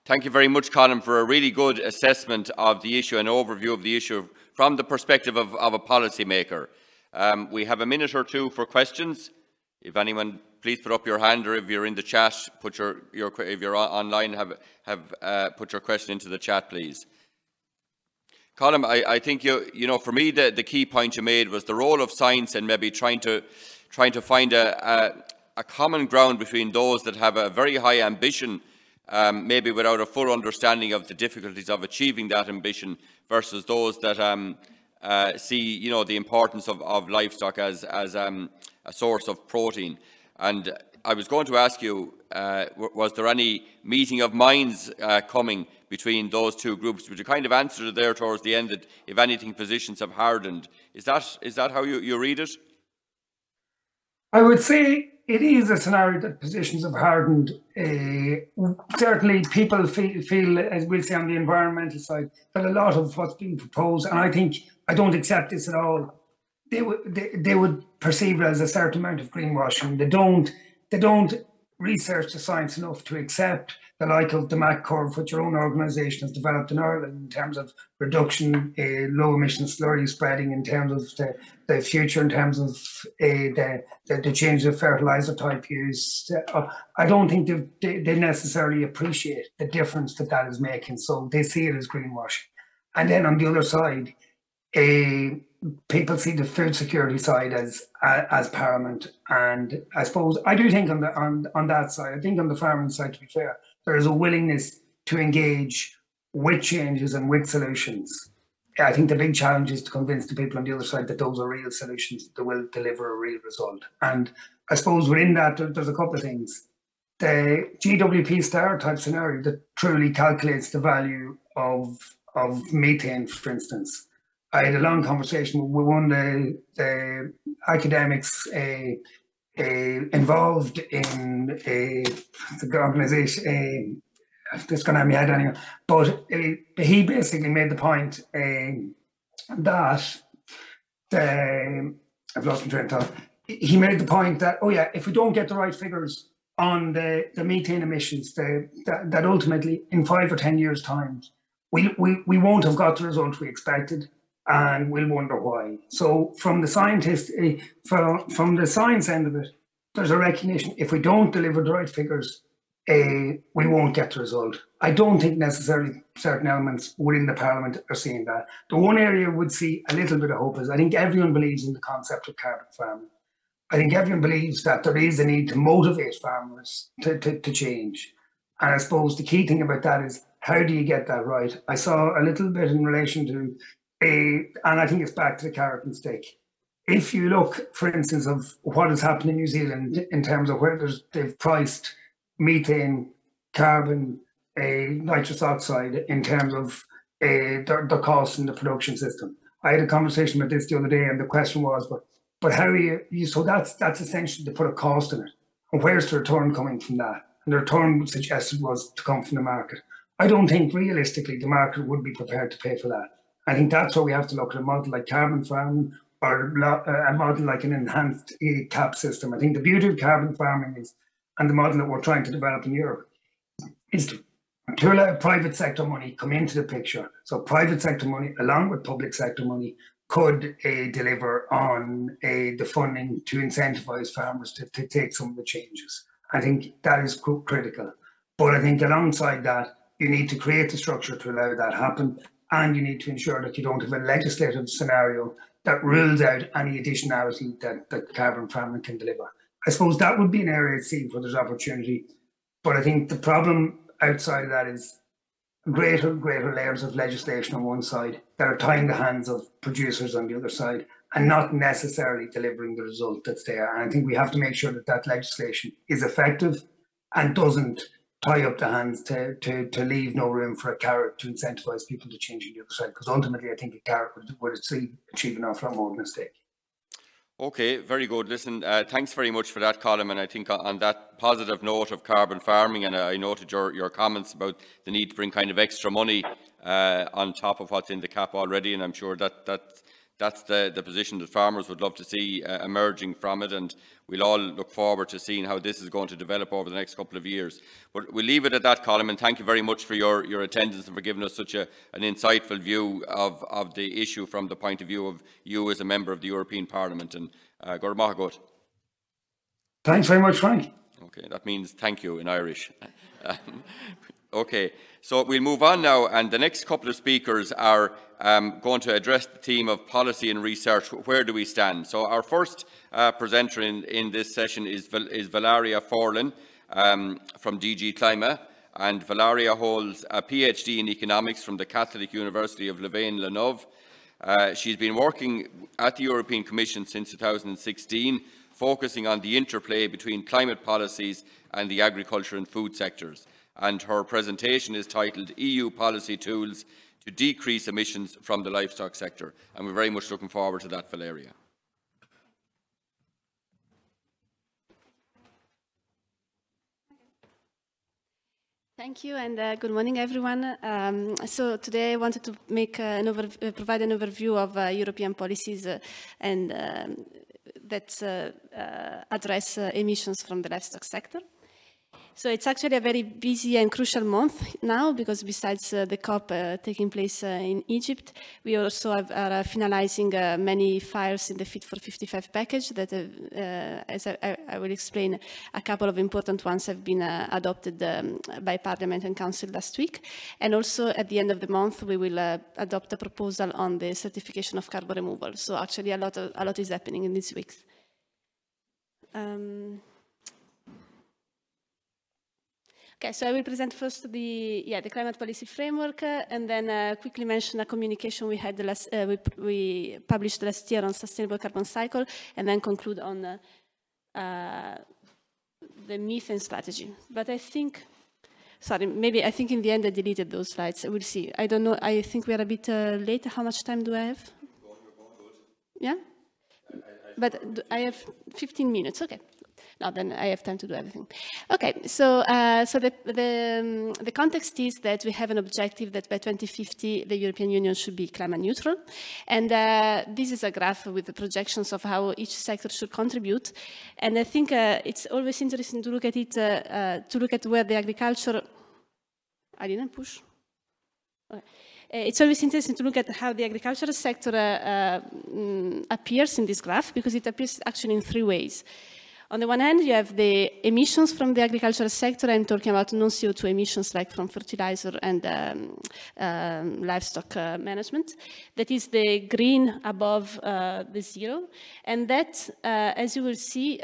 Thank you very much, Colm, for a really good assessment of the issue and overview of the issue from the perspective of a policymaker. We have a minute or two for questions. If anyone, please put up your hand, or if you're in the chat, put if you're online, put your question into the chat, please. Colm, I think you know, for me, the key point you made was the role of science and maybe trying to find a common ground between those that have a very high ambition, maybe without a full understanding of the difficulties of achieving that ambition, versus those that see, you know, the importance of livestock as a source of protein. And I was going to ask you, was there any meeting of minds coming between those two groups? Would you kind of answer it there towards the end that, if anything, positions have hardened? Is that how you read it? I would say it is a scenario that positions have hardened. Certainly people feel, as we'll say on the environmental side, that a lot of what's being proposed, and I don't accept this at all, they would perceive it as a certain amount of greenwashing. They don't research the science enough to accept the like of the MAC curve, which your own organisation has developed in Ireland in terms of reduction, low emission slurry spreading, in terms of the future, in terms of the change of fertiliser type use. I don't think they necessarily appreciate the difference that is making, so they see it as greenwashing. And then on the other side, people see the food security side as paramount. And I suppose I do think on that side, I think on the farming side, to be fair, there is a willingness to engage with changes and with solutions. I think the big challenge is to convince the people on the other side that those are real solutions that will deliver a real result. And I suppose within that, there's a couple of things. The GWP star type scenario that truly calculates the value of methane, for instance. I had a long conversation with one of the academics involved in the organisation. This going to have me head anyway. But he basically made the point that I've lost my train of thought. He made the point that, oh yeah, if we don't get the right figures on the methane emissions, that ultimately in 5 or 10 years' time, we won't have got the result we expected, and we'll wonder why. So from the scientist, from the science end of it, there's a recognition if we don't deliver the right figures, we won't get the result. I don't think necessarily certain elements within the Parliament are seeing that. The one area I would see a little bit of hope is I think everyone believes in the concept of carbon farming. I think everyone believes that there is a need to motivate farmers to change. And I suppose the key thing about that is, how do you get that right? I saw a little bit in relation to and I think it's back to the carrot and stick. If you look, for instance, of what has happened in New Zealand in terms of where they've priced methane, carbon, nitrous oxide in terms of their costs in the production system. I had a conversation about this the other day, and the question was, but how are you so that's essentially to put a cost in it. And where's the return coming from that? And the return suggested was to come from the market. I don't think realistically the market would be prepared to pay for that. I think that's where we have to look at a model like carbon farming, or a model like an enhanced EAAP system. I think the beauty of carbon farming is, and the model that we're trying to develop in Europe, is to allow private sector money come into the picture. So private sector money, along with public sector money, could deliver on the funding to incentivise farmers to take some of the changes. I think that is critical. But I think alongside that, you need to create the structure to allow that happen. And you need to ensure that you don't have a legislative scenario that rules out any additionality that carbon farming can deliver. I suppose that would be an area to see where there's opportunity. But I think the problem outside of that is greater and greater layers of legislation on one side that are tying the hands of producers on the other side and not necessarily delivering the result that's there. And I think we have to make sure that that legislation is effective and doesn't tie up the hands, to leave no room for a carrot to incentivise people to change on the other side. Because ultimately, I think a carrot would achieve an awful lot more than a stick. Okay, very good. Listen, thanks very much for that, Colm. And I think on that positive note of carbon farming, and I noted your comments about the need to bring kind of extra money on top of what's in the CAP already, and I'm sure that's the position that farmers would love to see emerging from it, and we'll all look forward to seeing how this is going to develop over the next couple of years. But we'll leave it at that, Colm, and thank you very much for your attendance and for giving us such an insightful view of the issue from the point of view of you as a member of the European Parliament. And Gormahagot. Thanks very much, Frank. Okay, that means thank you in Irish. Okay, so we'll move on now, and the next couple of speakers are going to address the theme of policy and research. Where do we stand? So our first presenter in this session is Valeria Forlin from DG Clima, and Valeria holds a PhD in economics from the Catholic University of Louvain-la-Neuve. She's been working at the European Commission since 2016, focusing on the interplay between climate policies and the agriculture and food sectors. And her presentation is titled EU Policy Tools to Decrease Emissions from the Livestock Sector. And we're very much looking forward to that, Valeria. Thank you, and good morning, everyone. So today I wanted to make provide an overview of European policies and that address emissions from the livestock sector. So it's actually a very busy and crucial month now, because besides the COP taking place in Egypt, we also are finalizing many files in the Fit for 55 package that, as I will explain, a couple of important ones have been adopted by Parliament and Council last week. And also at the end of the month, we will adopt a proposal on the certification of carbon removal. So actually a lot is happening in these weeks. Okay, so I will present first the climate policy framework, and then quickly mention a communication we had we published last year on sustainable carbon cycle, and then conclude on the methane strategy. But I think, sorry, maybe I think in the end I deleted those slides. We'll see. I don't know. I think we are a bit late. How much time do I have? Yeah, but I have 15 minutes. Okay. No, then I have time to do everything. Okay, so the context is that we have an objective that by 2050 the European Union should be climate neutral, and this is a graph with the projections of how each sector should contribute. And I think it's always interesting to look at it, to look at where the agriculture. I didn't push. Okay. It's always interesting to look at how the agricultural sector appears in this graph, because it appears actually in three ways. On the one hand, you have the emissions from the agricultural sector. I'm talking about non-CO2 emissions like from fertilizer and livestock management. That is the green above the zero. And that, as you will see,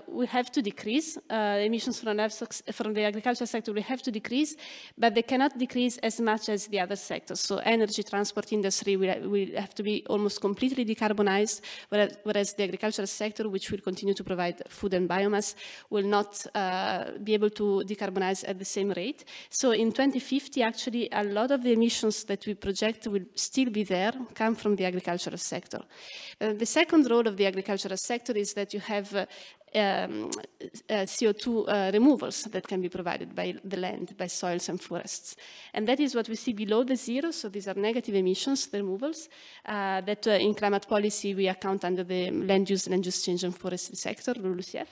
will have to decrease. Emissions from the agricultural sector will have to decrease, but they cannot decrease as much as the other sectors. So energy, transport, industry will have to be almost completely decarbonized, whereas the agricultural sector, which will continue to provide food and biomass, will not be able to decarbonize at the same rate. So in 2050, actually, a lot of the emissions that we project will still be there, come from the agricultural sector. The second role of the agricultural sector is that you have CO2 removals that can be provided by the land, by soils and forests. And that is what we see below the zero. So these are negative emissions, the removals, that in climate policy we account under the land use change and forestry sector, LULUCF.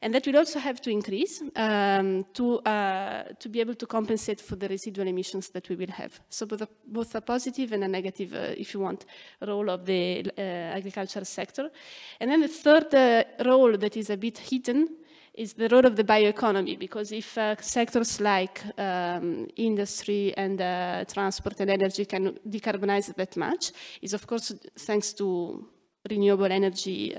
And that will also have to increase to be able to compensate for the residual emissions that we will have. So both a positive and a negative, if you want, role of the agricultural sector. And then the third role that is a bit hidden is the role of the bioeconomy, because if sectors like industry and transport and energy can decarbonize that much, is of course thanks to renewable energy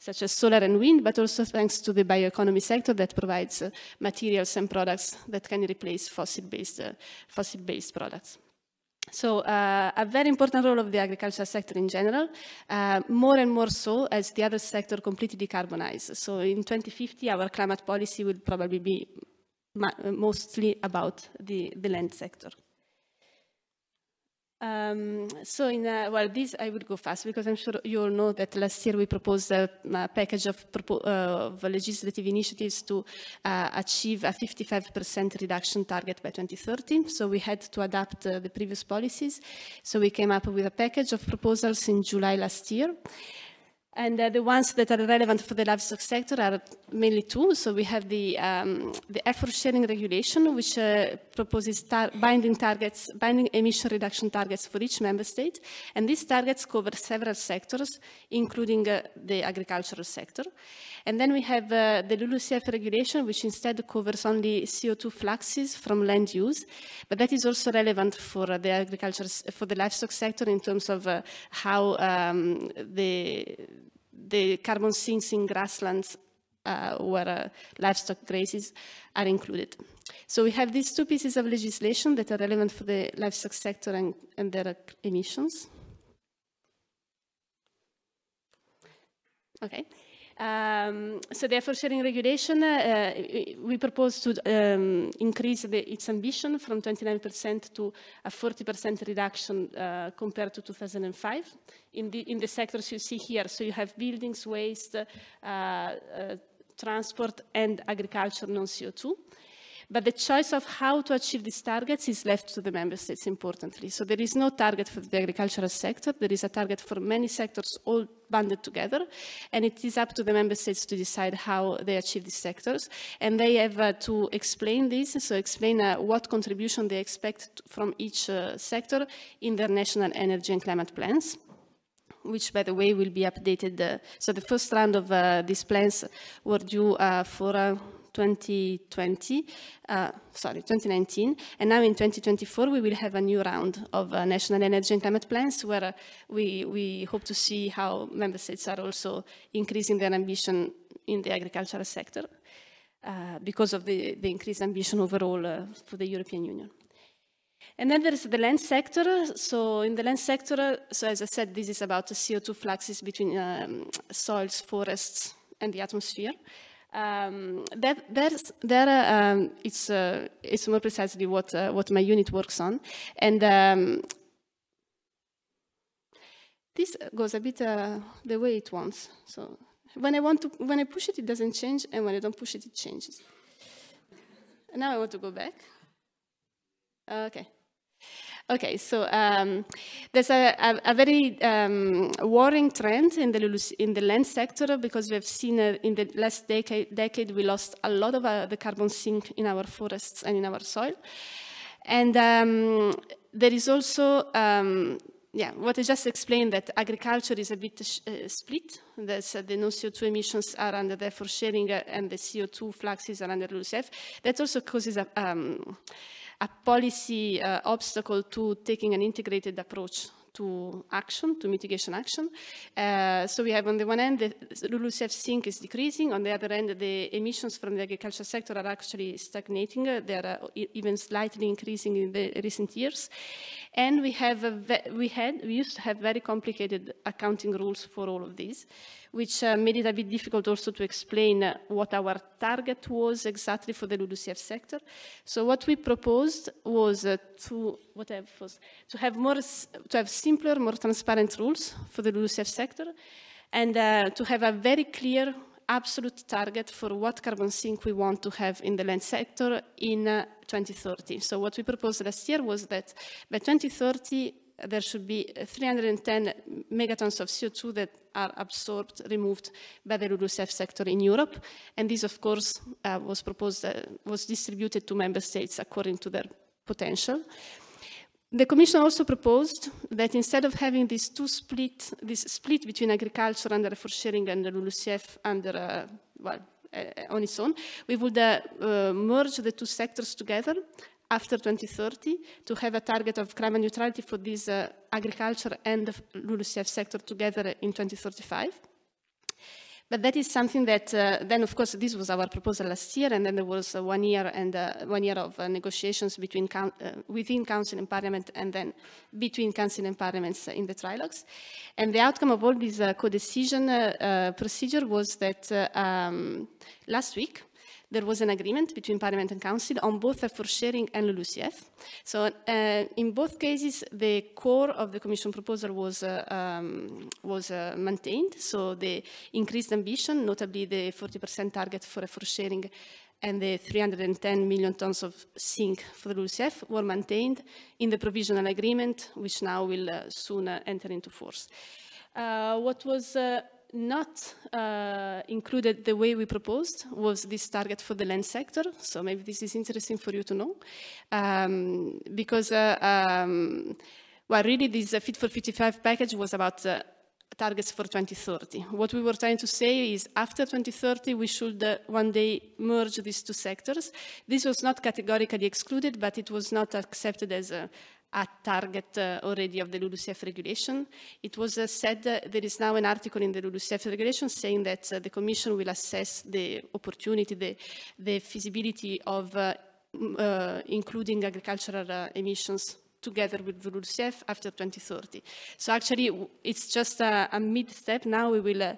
such as solar and wind, but also thanks to the bioeconomy sector that provides materials and products that can replace fossil-based products. So a very important role of the agricultural sector in general, more and more so as the other sector completely decarbonize. So in 2050, our climate policy will probably be mostly about the land sector. Well, this I will go fast because I'm sure you all know that last year we proposed a package of legislative initiatives to achieve a 55% reduction target by 2030. So we had to adapt the previous policies. So we came up with a package of proposals in July last year. And the ones that are relevant for the livestock sector are mainly two. So we have the effort sharing regulation, which proposes binding emission reduction targets for each member state. And these targets cover several sectors, including the agricultural sector. And then we have the LULUCF regulation, which instead covers only CO2 fluxes from land use. But that is also relevant for the livestock sector in terms of how the carbon sinks in grasslands where livestock grazes are included. So we have these two pieces of legislation that are relevant for the livestock sector and their emissions. Okay. So the effort sharing regulation, we propose to increase its ambition from 29% to a 40% reduction compared to 2005 in the sectors you see here. So you have buildings, waste, transport, and agriculture non-CO2. But the choice of how to achieve these targets is left to the member states, importantly. So there is no target for the agricultural sector. There is a target for many sectors all banded together. And it is up to the member states to decide how they achieve these sectors. And they have to explain this, so explain what contribution they expect from each sector in their national energy and climate plans, which, by the way, will be updated. So the first round of these plans were due for 2019, and now in 2024 we will have a new round of national energy and climate plans where we hope to see how member states are also increasing their ambition in the agricultural sector because of the increased ambition overall for the European Union. And then there is the land sector. So in the land sector, so as I said, this is about the CO2 fluxes between soils, forests, and the atmosphere. It's more precisely what my unit works on, and this goes a bit the way it wants. So when I push it, it doesn't change, and when I don't push it, it changes. And now I want to go back. Okay, so there's a very worrying trend in the land sector because we have seen in the last decade we lost a lot of the carbon sink in our forests and in our soil. And there is also, what I just explained, that agriculture is a bit split. There's, the no-CO2 emissions are under the effort sharing and the CO2 fluxes are under LULUCF. That also causes a policy obstacle to taking an integrated approach to action, to mitigation action. So we have on the one hand, the LULUCF sink is decreasing. On the other hand, the emissions from the agricultural sector are actually stagnating. They are even slightly increasing in the recent years. And we used to have very complicated accounting rules for all of these, which made it a bit difficult also to explain what our target was exactly for the LULUCF sector. So what we proposed was to have simpler, more transparent rules for the LULUCF sector, and to have a very clear absolute target for what carbon sink we want to have in the land sector in 2030. So what we proposed last year was that by 2030, there should be 310 megatons of CO2 that are absorbed, removed by the LULUCF sector in Europe. And this, of course, was distributed to member states according to their potential. The Commission also proposed that instead of having this split between agriculture under effort sharing and the LULUCF under, on its own, we would merge the two sectors together after 2030 to have a target of climate neutrality for this agriculture and the LULUCF sector together in 2035. But that is something that then, of course, this was our proposal last year, and then there was 1 year and 1 year of negotiations between within Council and Parliament, and then between Council and Parliaments in the trilogues. And the outcome of all this co-decision procedure was that last week, there was an agreement between Parliament and Council on both effort sharing and LULUCF. So in both cases, the core of the Commission proposal was maintained. So the increased ambition, notably the 40% target for effort sharing and the 310 million tons of zinc for the LULUCF were maintained in the provisional agreement, which now will soon enter into force. What was not included the way we proposed was this target for the land sector. So maybe this is interesting for you to know, because well, really this Fit for 55 package was about targets for 2030. What we were trying to say is after 2030, we should one day merge these two sectors. This was not categorically excluded, but it was not accepted as a target already of the LULUCF regulation. It was said there is now an article in the LULUCF regulation saying that the Commission will assess the opportunity, the feasibility of including agricultural emissions together with the LULUCF after 2030. So actually, it's just a mid-step. Now we will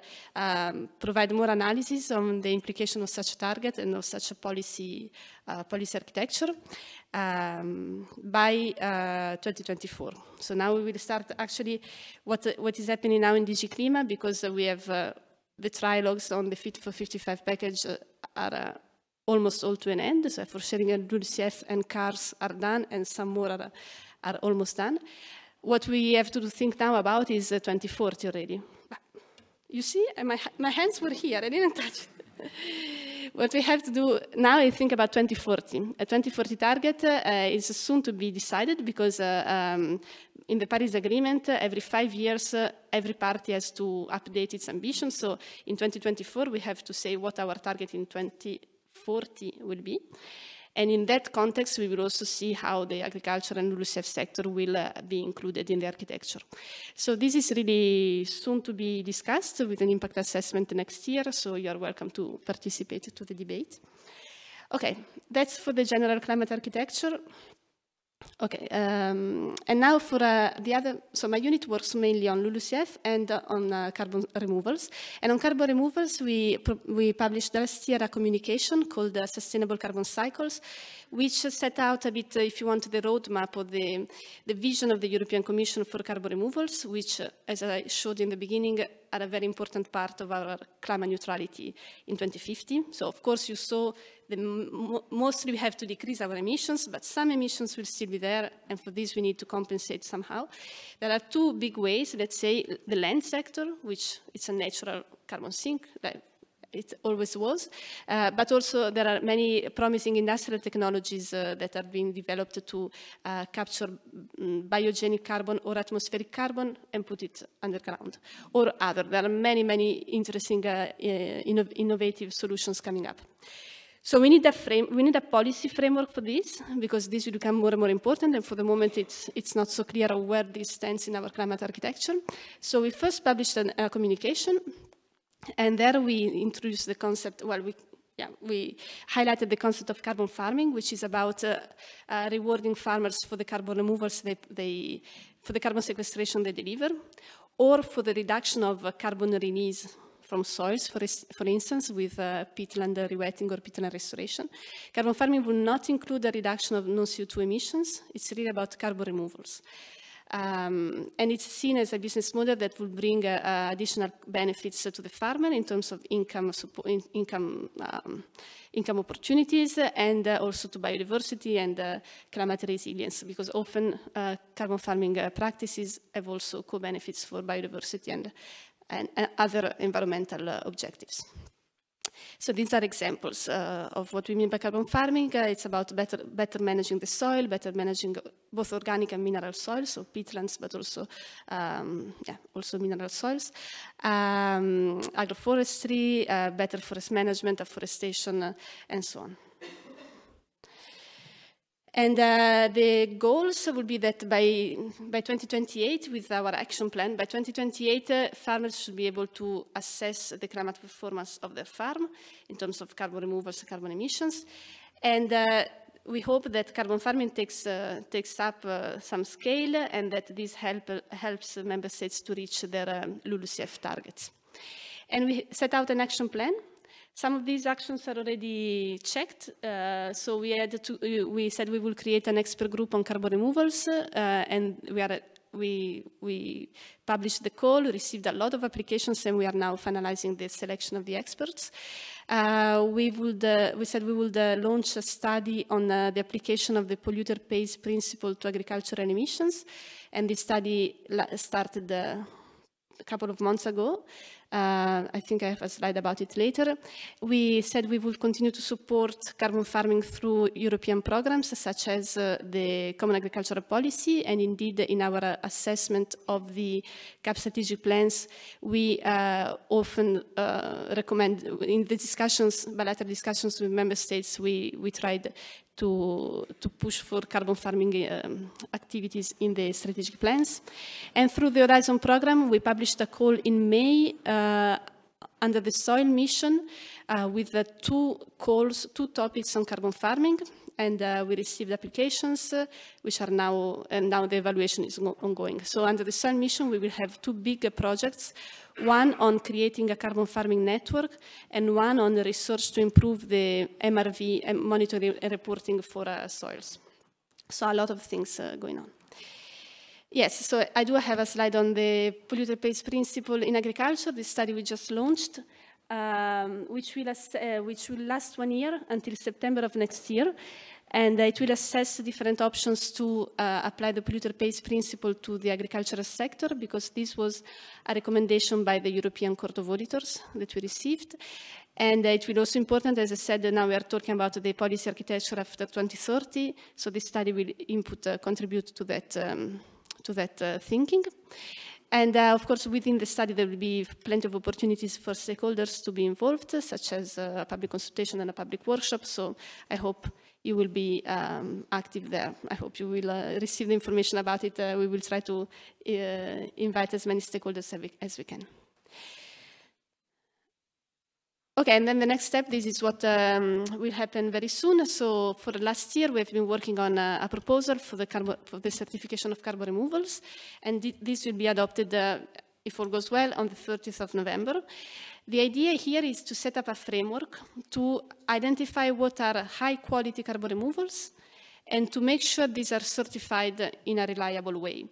provide more analysis on the implication of such a target and of such a policy architecture by 2024. So now we will start actually what is happening now in DG Clima, because we have the trilogues on the Fit for 55 package are almost all to an end. So for sharing and LULUCF and cars are done, and some more are almost done. What we have to think now about is 2040 already. You see, my hands were here, I didn't touch it. What we have to do now is think about 2040. A 2040 target is soon to be decided, because in the Paris Agreement, every 5 years, every party has to update its ambition. So in 2024, we have to say what our target in 2040 will be. And in that context, we will also see how the agriculture and LULUCF sector will be included in the architecture. So this is really soon to be discussed with an impact assessment next year, so you are welcome to participate to the debate. Okay, that's for the general climate architecture. Okay, and now for the other, so my unit works mainly on LULUCF and on carbon removals. And on carbon removals, we published last year a communication called Sustainable Carbon Cycles, which set out a bit, if you want, the roadmap or the vision of the European Commission for carbon removals, which, as I showed in the beginning, are a very important part of our climate neutrality in 2050. So, of course, you saw mostly we have to decrease our emissions, but some emissions will still be there, and for this we need to compensate somehow. There are two big ways. Let's say the land sector, which is a natural carbon sink, like it always was, but also there are many promising industrial technologies that are being developed to capture biogenic carbon or atmospheric carbon and put it underground, or other. There are many, many interesting innovative solutions coming up. So we need a policy framework for this, because this will become more and more important, and for the moment it's not so clear where this stands in our climate architecture. So we first published a communication, and there we introduced the concept, well, we highlighted the concept of carbon farming, which is about rewarding farmers for the carbon removals for the carbon sequestration they deliver, or for the reduction of carbon release from soils, for instance, with peatland rewetting or peatland restoration. Carbon farming will not include a reduction of non-CO2 emissions. It's really about carbon removals. And it's seen as a business model that will bring additional benefits to the farmer in terms of income opportunities, and also to biodiversity and climate resilience, because often carbon farming practices have also co-benefits for biodiversity and other environmental objectives. So these are examples of what we mean by carbon farming. It's about better managing the soil, better managing both organic and mineral soils, so peatlands, but also, also mineral soils. Agroforestry, better forest management, afforestation, and so on. And the goals will be that by 2028, with our action plan, by 2028, farmers should be able to assess the climate performance of their farm in terms of carbon removals and carbon emissions. And we hope that carbon farming takes up some scale, and that this helps member states to reach their LULUCF targets. And we set out an action plan Some of these actions are already checked. So we said we will create an expert group on carbon removals, and we published the call, received a lot of applications, and we are now finalizing the selection of the experts. We said we would launch a study on the application of the polluter pays principle to agricultural emissions, and this study started a couple of months ago. I think I have a slide about it later. We said we will continue to support carbon farming through European programs such as the Common Agricultural Policy, and indeed in our assessment of the CAP strategic plans, we often recommend, in the discussions, bilateral discussions with member states, we tried to push for carbon farming activities in the strategic plans. And through the Horizon program, we published a call in May under the soil mission with two topics on carbon farming, and we received applications which are now, and now the evaluation is ongoing. So under the soil mission, we will have two big projects, one on creating a carbon farming network, and one on research to improve the MRV and monitoring and reporting for soils. So a lot of things going on. Yes, so I do have a slide on the polluter pays principle in agriculture, the study we just launched, which will last 1 year until September of next year. And it will assess different options to apply the polluter pays principle to the agricultural sector, because this was a recommendation by the European Court of Auditors that we received. And it will also be important, as I said, now we are talking about the policy architecture after 2030, so this study will contribute to that thinking. And of course, within the study, there will be plenty of opportunities for stakeholders to be involved, such as a public consultation and a public workshop. So I hope you will be active there. I hope you will receive the information about it. We will try to invite as many stakeholders as we can. Okay, and then the next step, this is what will happen very soon. So for the last year, we've been working on a proposal for the certification of carbon removals, and this will be adopted, if all goes well, on the 30th of November. The idea here is to set up a framework to identify what are high-quality carbon removals and to make sure these are certified in a reliable way.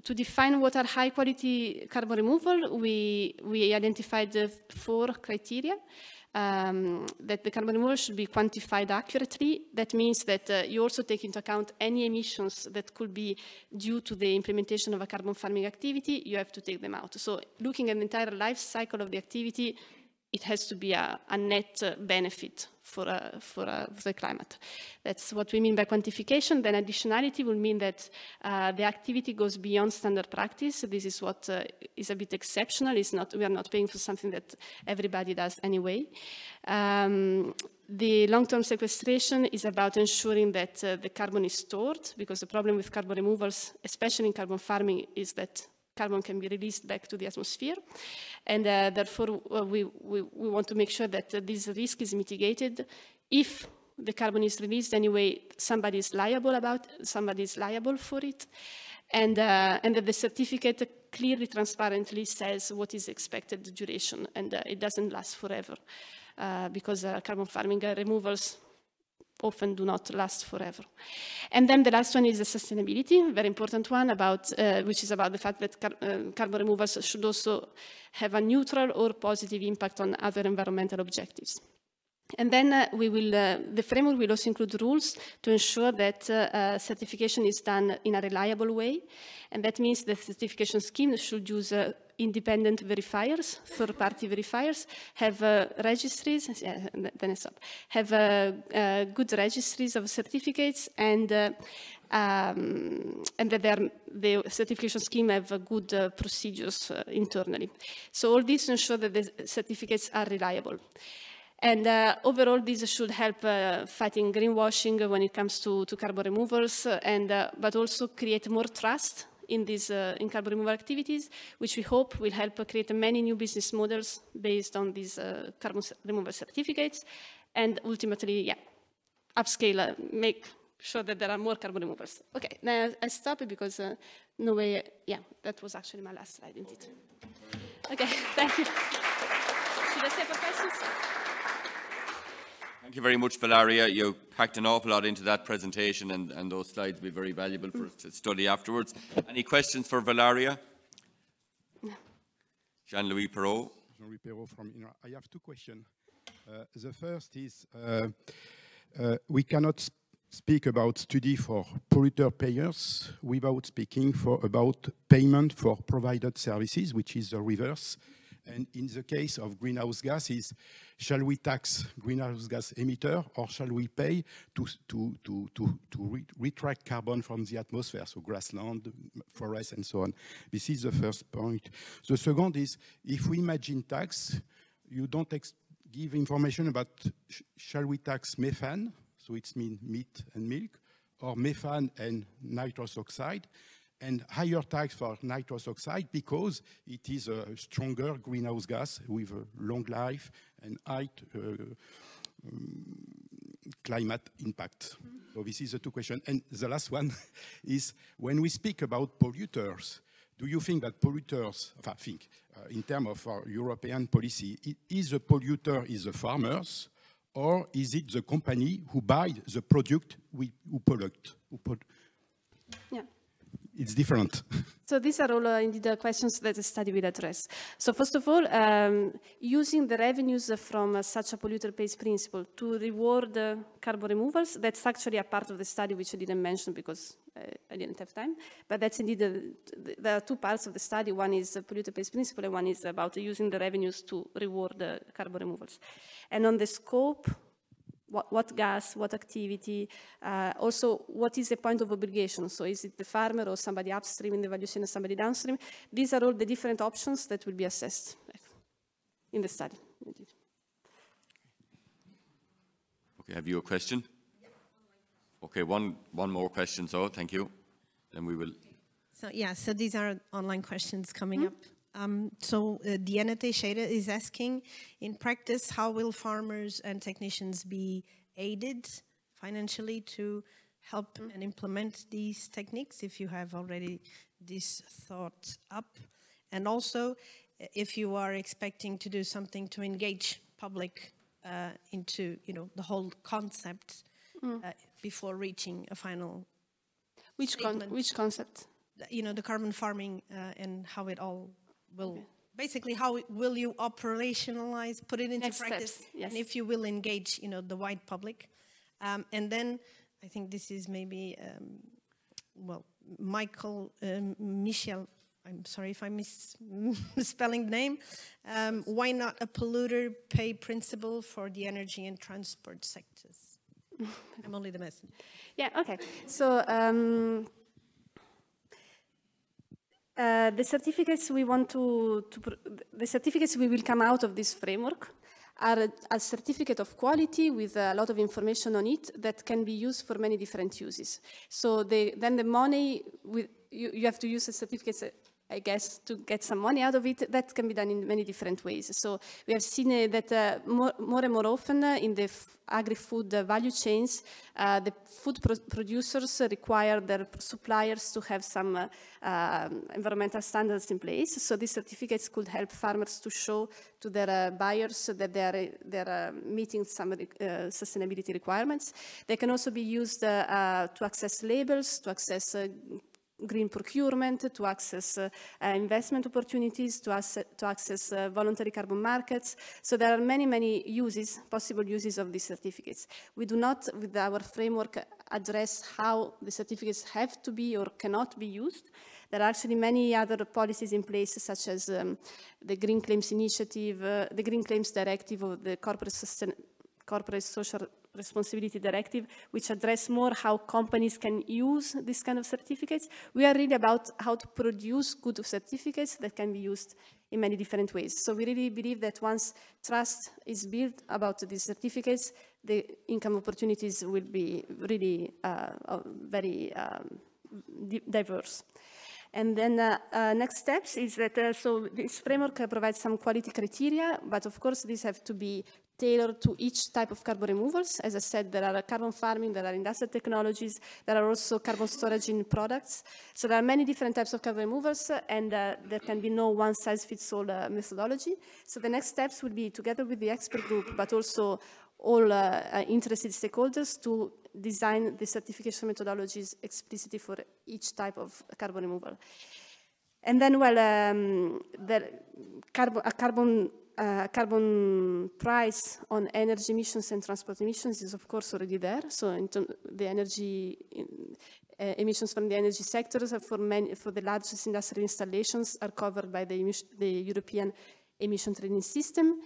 To define what are high-quality carbon removal, we identified 4 criteria. That the carbon removal should be quantified accurately. That means that you also take into account any emissions that could be due to the implementation of a carbon farming activity. You have to take them out. So looking at the entire life cycle of the activity, it has to be a net benefit for the climate. That's what we mean by quantification. Then additionality will mean that the activity goes beyond standard practice. This is what is a bit exceptional. We are not paying for something that everybody does anyway. The long-term sequestration is about ensuring that the carbon is stored, because the problem with carbon removals, especially in carbon farming, is that carbon can be released back to the atmosphere. And therefore, we want to make sure that this risk is mitigated. If the carbon is released anyway, somebody is liable for it. And that the certificate clearly, transparently says what is expected duration, and it doesn't last forever, because carbon farming removals often do not last forever. And then the last one is the sustainability, very important one, which is about the fact that carbon removals should also have a neutral or positive impact on other environmental objectives. And then the framework will also include rules to ensure that certification is done in a reliable way. And that means the certification scheme should use independent verifiers, third-party verifiers, have registries, have good registries of certificates, and that the certification scheme have good procedures internally. So all this ensure that the certificates are reliable. And overall, this should help fighting greenwashing when it comes to carbon removals, but also create more trust in in carbon removal activities, which we hope will help create many new business models based on these carbon removal certificates, and ultimately, upscale, make sure that there are more carbon removals. Okay, now I stop because no way, that was actually my last slide, indeed. Okay, thank you. Should I stay for questions? Thank you very much, Valeria. You packed an awful lot into that presentation, and those slides will be very valuable for us to study afterwards. Any questions for Valeria? No. Jean-Louis Perrault. Jean-Louis Perrault from INRA. I have two questions. The first is, we cannot speak about study for polluter payers without speaking about payment for provided services, which is the reverse. And in the case of greenhouse gases, shall we tax greenhouse gas emitter, or shall we pay to retract carbon from the atmosphere, so grassland, forests, and so on? This is the first point. The second is, if we imagine tax, you don't give information about shall we tax methane, so it means meat and milk, or methane and nitrous oxide, and higher tax for nitrous oxide because it is a stronger greenhouse gas with a long life and high climate impact. So this is the two questions. And the last one is, when we speak about polluters, do you think that polluters, in terms of our European policy, is the polluter is the farmers, or is it the company who buy the product who pollute? Yeah. It's different. So these are all indeed the questions that the study will address. So first of all, using the revenues from such a polluter pays principle to reward carbon removals, that's actually a part of the study which I didn't mention because I didn't have time. But that's indeed, there are two parts of the study. One is the polluter pays principle and one is about using the revenues to reward carbon removals. And on the scope, what gas, what activity, also what is the point of obligation? So is it the farmer or somebody upstream in the value chain or somebody downstream? These are all the different options that will be assessed in the study. Okay, have you a question? Okay, one more question, so thank you. Then we will. So yeah, so these are online questions coming up. Diana Teixeira is asking, in practice, how will farmers and technicians be aided financially to help and implement these techniques, if you have already this thought up? And also, if you are expecting to do something to engage public into, the whole concept before reaching a final statement. Which concept? The carbon farming and how it all will, basically, how will you operationalize, put it into Next practice, steps, yes. and if you will engage, the wide public. And then I think this is maybe, Michel, I'm sorry if I'm misspelling the name. Why not a polluter pay principle for the energy and transport sectors? I'm only the messenger. Yeah, okay. So the certificates we want the certificates we will come out of this framework are a certificate of quality with a lot of information on it that can be used for many different uses. So then the money, you have to use the certificates, I guess, to get some money out of it. That can be done in many different ways. So we have seen that more and more often in the agri-food value chains, the food producers require their suppliers to have some environmental standards in place. So these certificates could help farmers to show to their buyers that they're meeting some sustainability requirements. They can also be used to access labels, to access green procurement, to access investment opportunities, to access voluntary carbon markets. So there are many, many uses, possible uses of these certificates. We do not, with our framework, address how the certificates have to be or cannot be used. There are actually many other policies in place, such as the Green Claims Initiative, the Green Claims Directive, or the Corporate Social Responsibility Directive, which address more how companies can use this kind of certificates. We are really about how to produce good certificates that can be used in many different ways. So we really believe that once trust is built about these certificates, the income opportunities will be really very diverse. And then next steps is that, so this framework provides some quality criteria, but of course these have to be tailored to each type of carbon removals. As I said, there are carbon farming, there are industrial technologies, there are also carbon storage in products. So there are many different types of carbon removals, and there can be no one-size-fits-all methodology. So the next steps will be, together with the expert group, but also all interested stakeholders, to design the certification methodologies explicitly for each type of carbon removal. And then, well, the carbon price on energy emissions and transport emissions is of course already there. So the energy emissions from the energy sectors for the largest industrial installations are covered by the European emission trading system.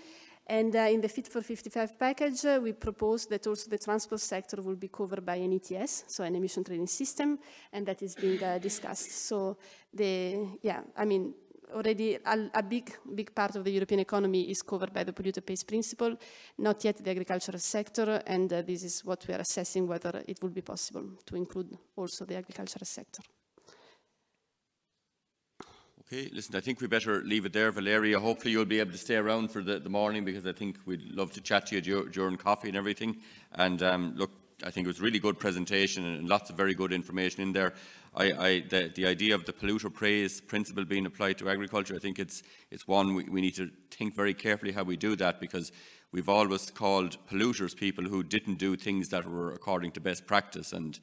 And in the Fit for 55 package, we propose that also the transport sector will be covered by an ETS, so an emission trading system, and that is being discussed. So already a big part of the European economy is covered by the polluter pays principle, not yet the agricultural sector, and this is what we are assessing, whether it will be possible to include also the agricultural sector. Okay, listen, I think we better leave it there. Valeria, hopefully you'll be able to stay around for the morning, because I think we'd love to chat to you during coffee and everything. And look, I think it was a really good presentation and lots of very good information in there. The idea of the polluter pays principle being applied to agriculture, I think it's one we need to think very carefully how we do that, because we've always called polluters people who didn't do things that were according to best practice, and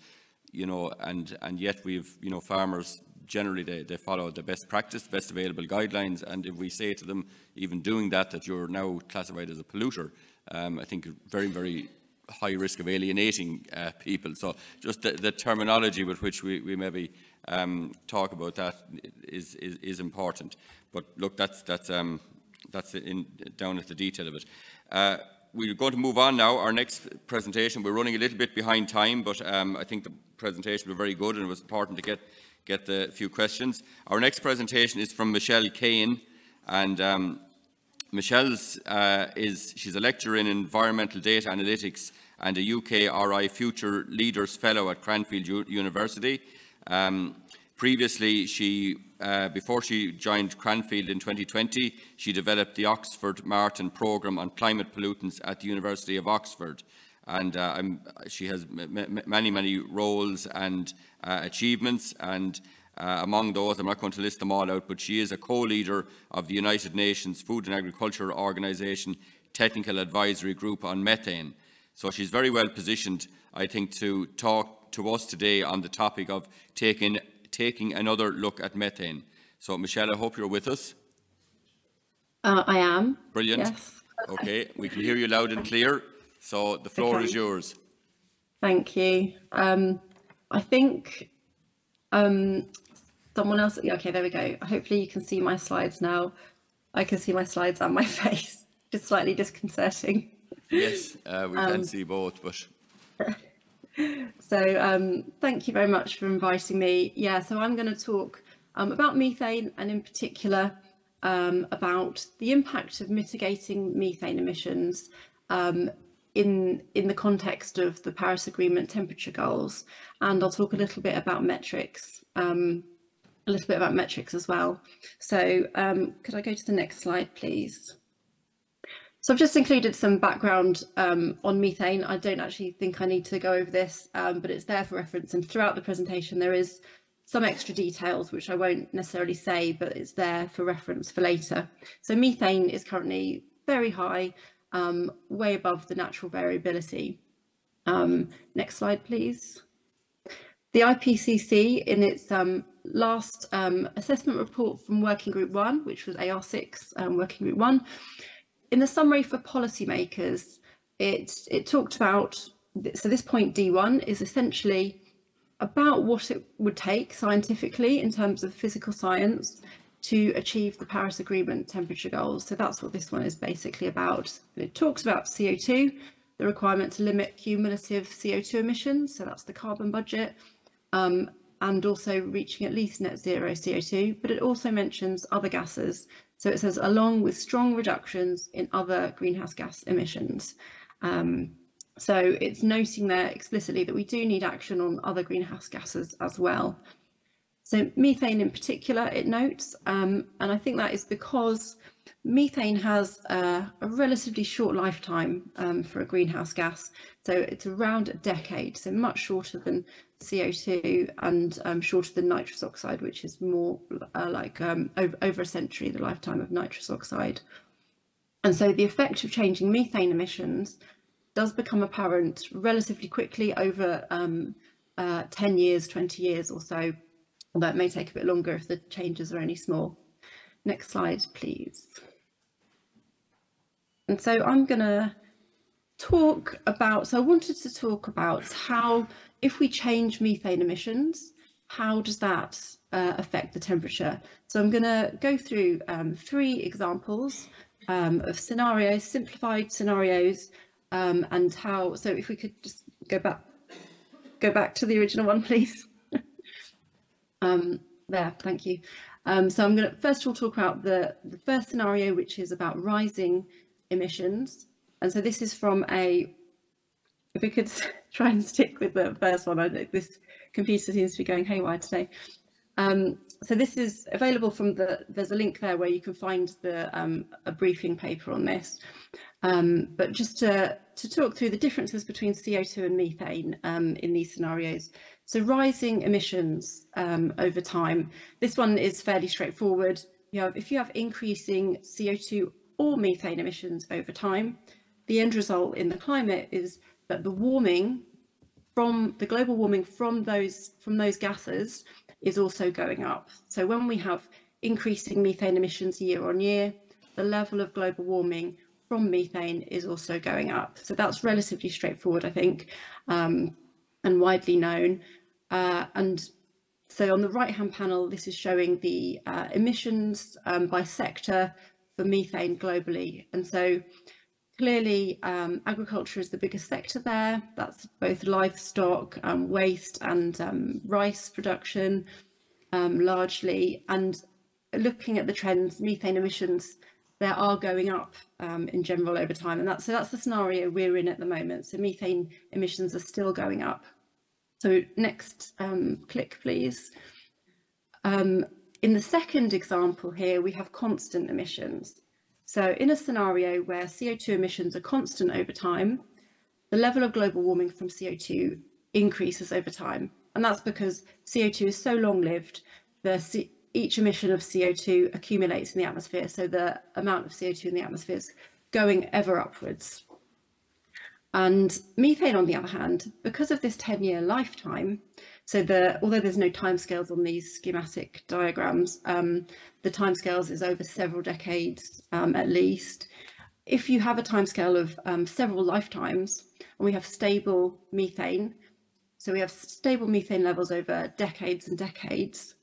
yet we've, farmers generally they follow the best practice, best available guidelines, and if we say to them, even doing that you're now classified as a polluter, I think very, very high risk of alienating people. So just the terminology with which we maybe talk about that is important. But look, that's down at the detail of it. We're going to move on now. Our next presentation, we're running a little bit behind time, but I think the presentation was very good and it was important to get the few questions. Our next presentation is from Michelle Cain, and Michelle's she's a lecturer in environmental data analytics and a UK RI Future Leaders Fellow at Cranfield University. Previously, before she joined Cranfield in 2020, she developed the Oxford Martin programme on climate pollutants at the University of Oxford. And she has many roles and achievements, and among those, I'm not going to list them all out, but she is a co-leader of the United Nations Food and Agriculture Organization Technical Advisory Group on methane. So she's very well positioned, I think, to talk to us today on the topic of taking another look at methane. So Michelle, I hope you're with us. I am. Brilliant. Yes. Okay, we can hear you loud and clear. So the floor is yours. Thank you. I think someone else, okay, there we go. Hopefully you can see my slides now. I can see my slides and my face, just slightly disconcerting. Yes, we can see both, but... So thank you very much for inviting me. Yeah, so I'm going to talk about methane, and in particular about the impact of mitigating methane emissions in the context of the Paris Agreement temperature goals, and I'll talk a little bit about metrics, as well. So could I go to the next slide, please? So I've just included some background on methane. I don't actually think I need to go over this, but it's there for reference, and throughout the presentation there is some extra details which I won't necessarily say, but it's there for reference for later. So methane is currently very high, way above the natural variability. Next slide, please. The IPCC, in its last assessment report from Working Group 1, which was AR6 Working Group 1, in the summary for policymakers, it talked about, so this point D1 is essentially about what it would take scientifically in terms of physical science to achieve the Paris Agreement temperature goals. So that's what this one is basically about. It talks about CO2, the requirement to limit cumulative CO2 emissions, so that's the carbon budget, and also reaching at least net zero CO2, but it also mentions other gases. So it says, along with strong reductions in other greenhouse gas emissions. So it's noting there explicitly that we do need action on other greenhouse gases as well. So methane in particular, it notes, and I think that is because methane has a relatively short lifetime for a greenhouse gas. So it's around a decade, so much shorter than CO2 and shorter than nitrous oxide, which is more like over a century, the lifetime of nitrous oxide. And so the effect of changing methane emissions does become apparent relatively quickly over 10 years, 20 years or so, although it may take a bit longer if the changes are only small. Next slide, please. And so I'm going to talk about, so I wanted to talk about how, if we change methane emissions, how does that affect the temperature? So I'm going to go through 3 examples of scenarios, simplified scenarios, and how, so if we could just go back to the original one, please. There, thank you. So I'm going to first of all talk about the first scenario, which is about rising emissions. And so this is from a, if we could try and stick with the first one, I know this computer seems to be going haywire today. So this is available from there's a link there where you can find a briefing paper on this. But just to talk through the differences between CO2 and methane in these scenarios. So rising emissions over time. This one is fairly straightforward. If you have increasing CO2 or methane emissions over time, the end result in the climate is that the warming from the global warming from those gases is also going up. So when we have increasing methane emissions year on year, the level of global warming from methane is also going up. So that's relatively straightforward, I think, and widely known. And so on the right-hand panel, this is showing the emissions by sector for methane globally. And so clearly, agriculture is the biggest sector there. That's both livestock, waste and rice production largely. And looking at the trends, methane emissions, they are going up in general over time. And so that's the scenario we're in at the moment. So methane emissions are still going up. So next click, please. In the second example here, we have constant emissions. So in a scenario where CO2 emissions are constant over time, the level of global warming from CO2 increases over time. And that's because CO2 is so long-lived, each emission of CO2 accumulates in the atmosphere. So the amount of CO2 in the atmosphere is going ever upwards. And methane, on the other hand, because of this 10-year lifetime, so although there's no timescales on these schematic diagrams, the timescales is over several decades at least. If you have a timescale of several lifetimes, and we have stable methane, so we have stable methane levels over decades and decades,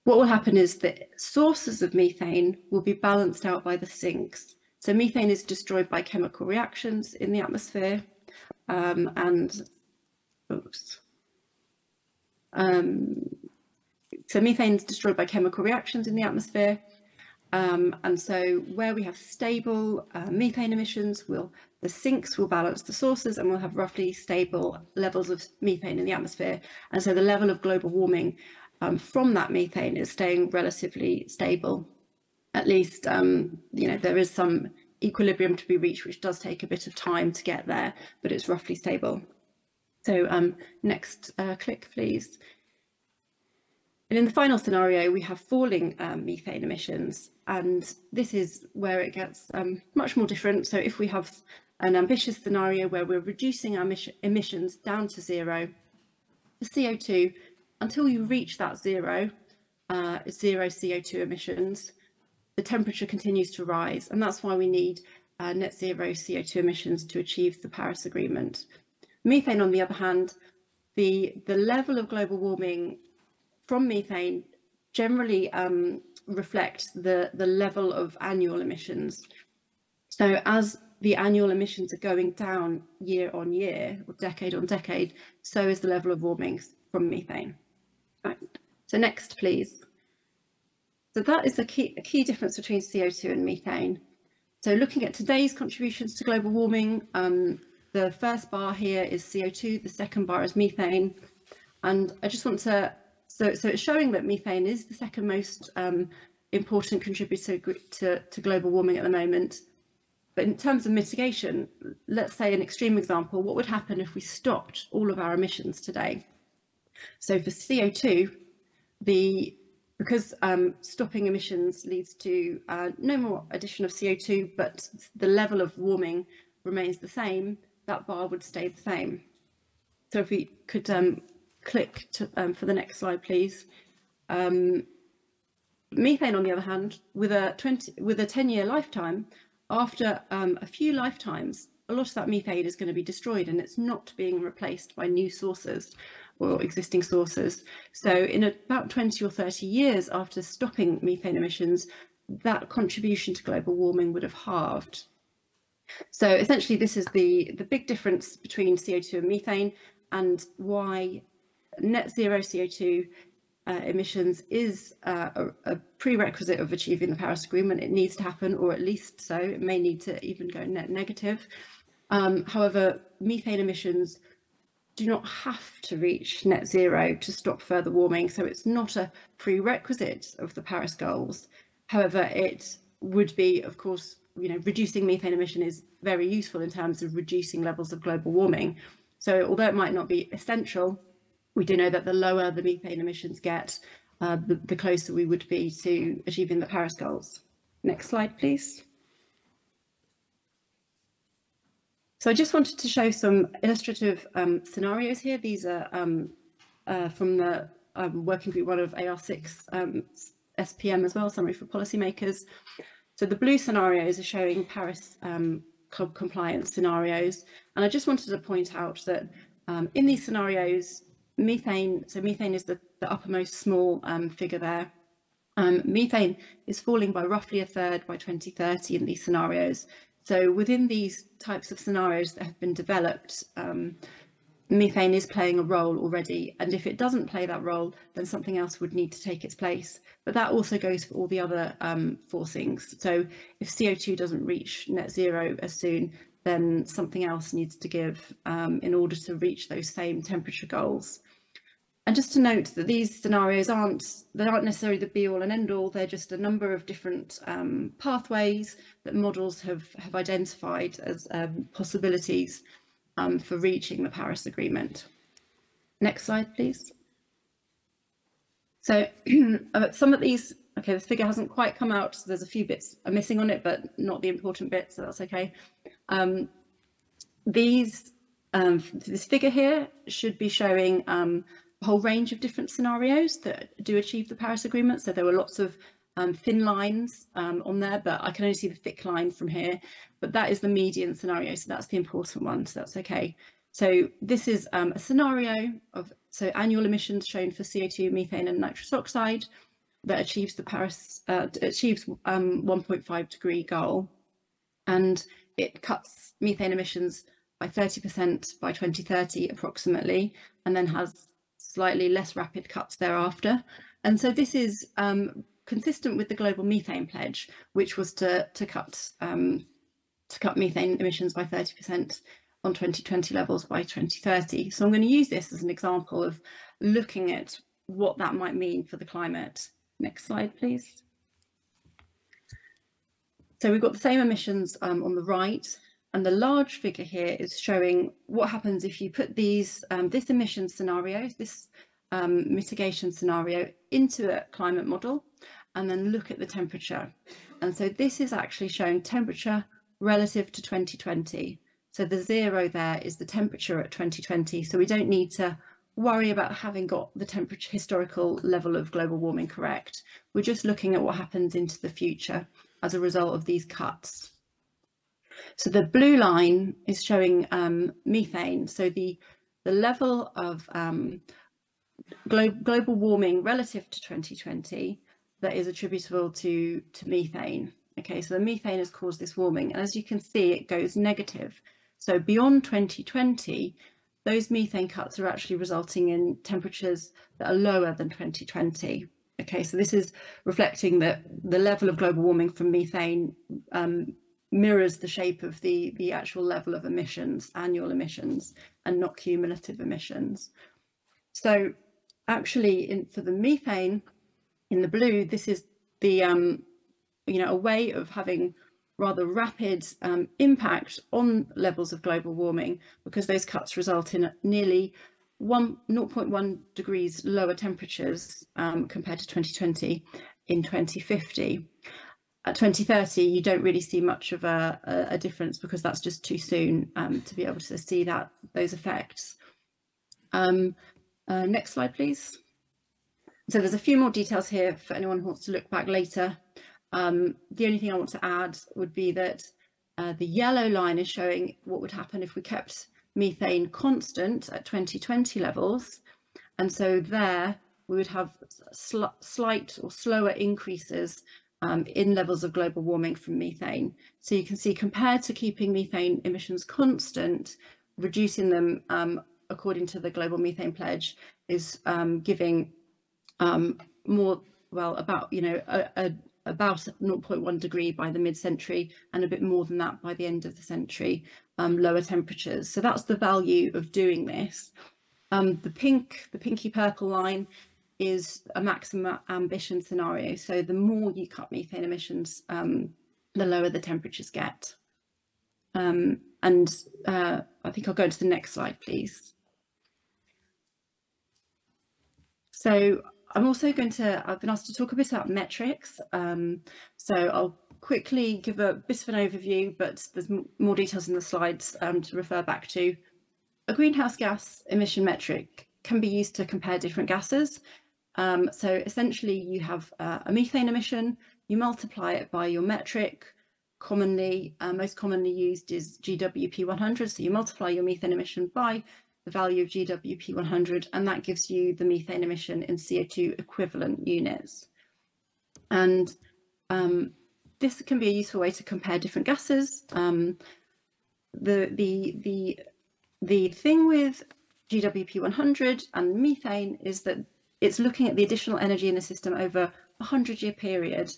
what will happen is that sources of methane will be balanced out by the sinks. So methane is destroyed by chemical reactions in the atmosphere, so methane is destroyed by chemical reactions in the atmosphere. And so where we have stable methane emissions, the sinks will balance the sources and we'll have roughly stable levels of methane in the atmosphere. And so the level of global warming from that methane is staying relatively stable. At least, there is some equilibrium to be reached, which does take a bit of time to get there, but it's roughly stable. So next click, please. And in the final scenario, we have falling methane emissions, and this is where it gets much more different. So if we have an ambitious scenario where we're reducing our emissions down to zero, the CO2, until you reach that zero CO2 emissions, the temperature continues to rise, and that's why we need net zero CO2 emissions to achieve the Paris Agreement. Methane, on the other hand, the level of global warming from methane generally reflects the level of annual emissions. So as the annual emissions are going down year on year or decade on decade, so is the level of warming from methane. Right. So next, please. So that is a key difference between CO2 and methane. So looking at today's contributions to global warming, the first bar here is CO2, the second bar is methane. And I just want to So it's showing that methane is the second most important contributor to global warming at the moment. But in terms of mitigation, let's say an extreme example, what would happen if we stopped all of our emissions today? So for CO2, because stopping emissions leads to no more addition of CO2, but the level of warming remains the same, that bar would stay the same. So if we could click for the next slide, please. Methane, on the other hand, with a 10-year lifetime, after a few lifetimes, a lot of that methane is going to be destroyed and it's not being replaced by new sources or existing sources. So in about 20 or 30 years after stopping methane emissions, that contribution to global warming would have halved. So essentially, this is the big difference between CO2 and methane, and why net zero CO2 emissions is a prerequisite of achieving the Paris Agreement. It needs to happen, or at least so. It may need to even go net negative. However, methane emissions do not have to reach net zero to stop further warming, so it's not a prerequisite of the Paris goals. However, it would be, of course, reducing methane emission is very useful in terms of reducing levels of global warming. So although it might not be essential, we do know that the lower the methane emissions get, the closer we would be to achieving the Paris goals. Next slide, please. So I just wanted to show some illustrative scenarios here. These are from the working group one of AR6 SPM as well, Summary for Policymakers. So the blue scenarios are showing Paris Club compliance scenarios. And I just wanted to point out that in these scenarios, methane is the uppermost small figure there. Methane is falling by roughly a third by 2030 in these scenarios. So within these types of scenarios that have been developed, methane is playing a role already. And if it doesn't play that role, then something else would need to take its place. But that also goes for all the other forcings. So if CO2 doesn't reach net zero as soon, then something else needs to give in order to reach those same temperature goals. And just to note that these scenarios aren't necessarily the be all and end all. They're just a number of different pathways that models have identified as possibilities for reaching the Paris Agreement. Next slide, please. So some of these, okay, this figure hasn't quite come out, so there's a few bits are missing on it, but not the important bits, so that's okay. This figure here should be showing a whole range of different scenarios that do achieve the Paris Agreement. So there were lots of thin lines on there, but I can only see the thick line from here. But that is the median scenario, so that's the important one, so that's okay. So this is a scenario of annual emissions shown for CO2, methane, and nitrous oxide that achieves the Paris 1.5 degree goal, and it cuts methane emissions by 30% by 2030 approximately, and then has slightly less rapid cuts thereafter. And so this is consistent with the global methane pledge, which was to cut methane emissions by 30% on 2020 levels by 2030. So I'm going to use this as an example of looking at what that might mean for the climate. Next slide, please. So we've got the same emissions on the right, and the large figure here is showing what happens if you put these this emission scenario, this mitigation scenario, into a climate model and then look at the temperature. And so this is actually showing temperature relative to 2020. So the zero there is the temperature at 2020. So we don't need to worry about having got the temperature historical level of global warming correct. We're just looking at what happens into the future as a result of these cuts. So the blue line is showing methane. So the level of global warming relative to 2020 that is attributable to methane. Okay, so the methane has caused this warming, and as you can see, it goes negative. So beyond 2020, those methane cuts are actually resulting in temperatures that are lower than 2020. Okay, so this is reflecting that the level of global warming from methane mirrors the shape of the actual level of emissions, annual emissions, and not cumulative emissions. So actually, for the methane in the blue, this is the a way of having rather rapid impact on levels of global warming, because those cuts result in nearly 0.1 degrees lower temperatures compared to 2020 in 2050. At 2030, you don't really see much of a difference, because that's just too soon to be able to see those effects. Next slide, please. So there's a few more details here for anyone who wants to look back later. The only thing I want to add would be that the yellow line is showing what would happen if we kept methane constant at 2020 levels. And so there we would have slight or slower increases in levels of global warming from methane. So you can see, compared to keeping methane emissions constant, reducing them according to the Global Methane Pledge is giving more, well, about, about 0.1 degree by the mid-century, and a bit more than that by the end of the century, lower temperatures. So that's the value of doing this. The pinky purple line is a maximum ambition scenario. So the more you cut methane emissions, the lower the temperatures get. I think I'll go to the next slide, please. So I'm also I've been asked to talk a bit about metrics. So I'll quickly give a bit of an overview, but there's more details in the slides to refer back to. A greenhouse gas emission metric can be used to compare different gases. So essentially you have a methane emission, you multiply it by your metric. Most commonly used is GWP 100. So you multiply your methane emission by the value of GWP 100, and that gives you the methane emission in CO2 equivalent units. And this can be a useful way to compare different gases. The thing with GWP 100 and methane is that it's looking at the additional energy in the system over a 100-year period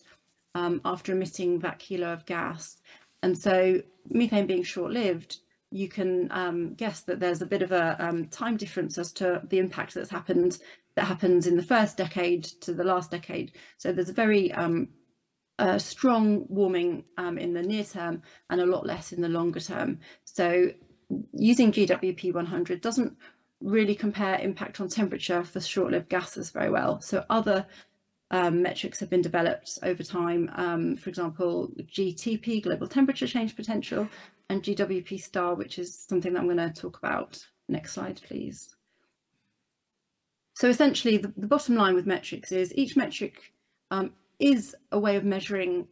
after emitting that kilo of gas. And so methane being short-lived, you can guess that there's a bit of a time difference as to the impact that happens in the first decade to the last decade. So there's a very strong warming in the near term and a lot less in the longer term. So using GWP 100 doesn't really compare impact on temperature for short-lived gases very well. So other metrics have been developed over time, for example, GTP, global temperature change potential, and GWP star, which is something that I'm going to talk about. Next slide, please. So essentially, the bottom line with metrics is each metric is a way of measuring.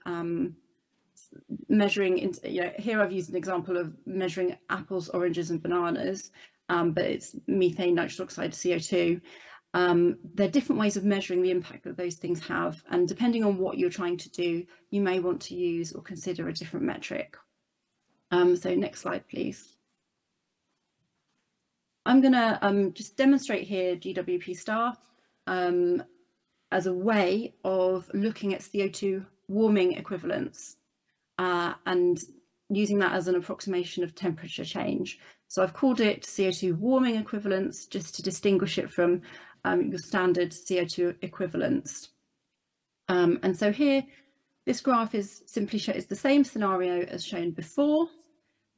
Here I've used an example of measuring apples, oranges, and bananas, but it's methane, nitrous oxide, CO2. There are different ways of measuring the impact that those things have, and depending on what you're trying to do, you may want to use or consider a different metric. So next slide, please. I'm going to just demonstrate here GWP star as a way of looking at CO2 warming equivalents and using that as an approximation of temperature change. So I've called it CO2 warming equivalents just to distinguish it from your standard CO2 equivalents. And so here, this graph is simply is the same scenario as shown before.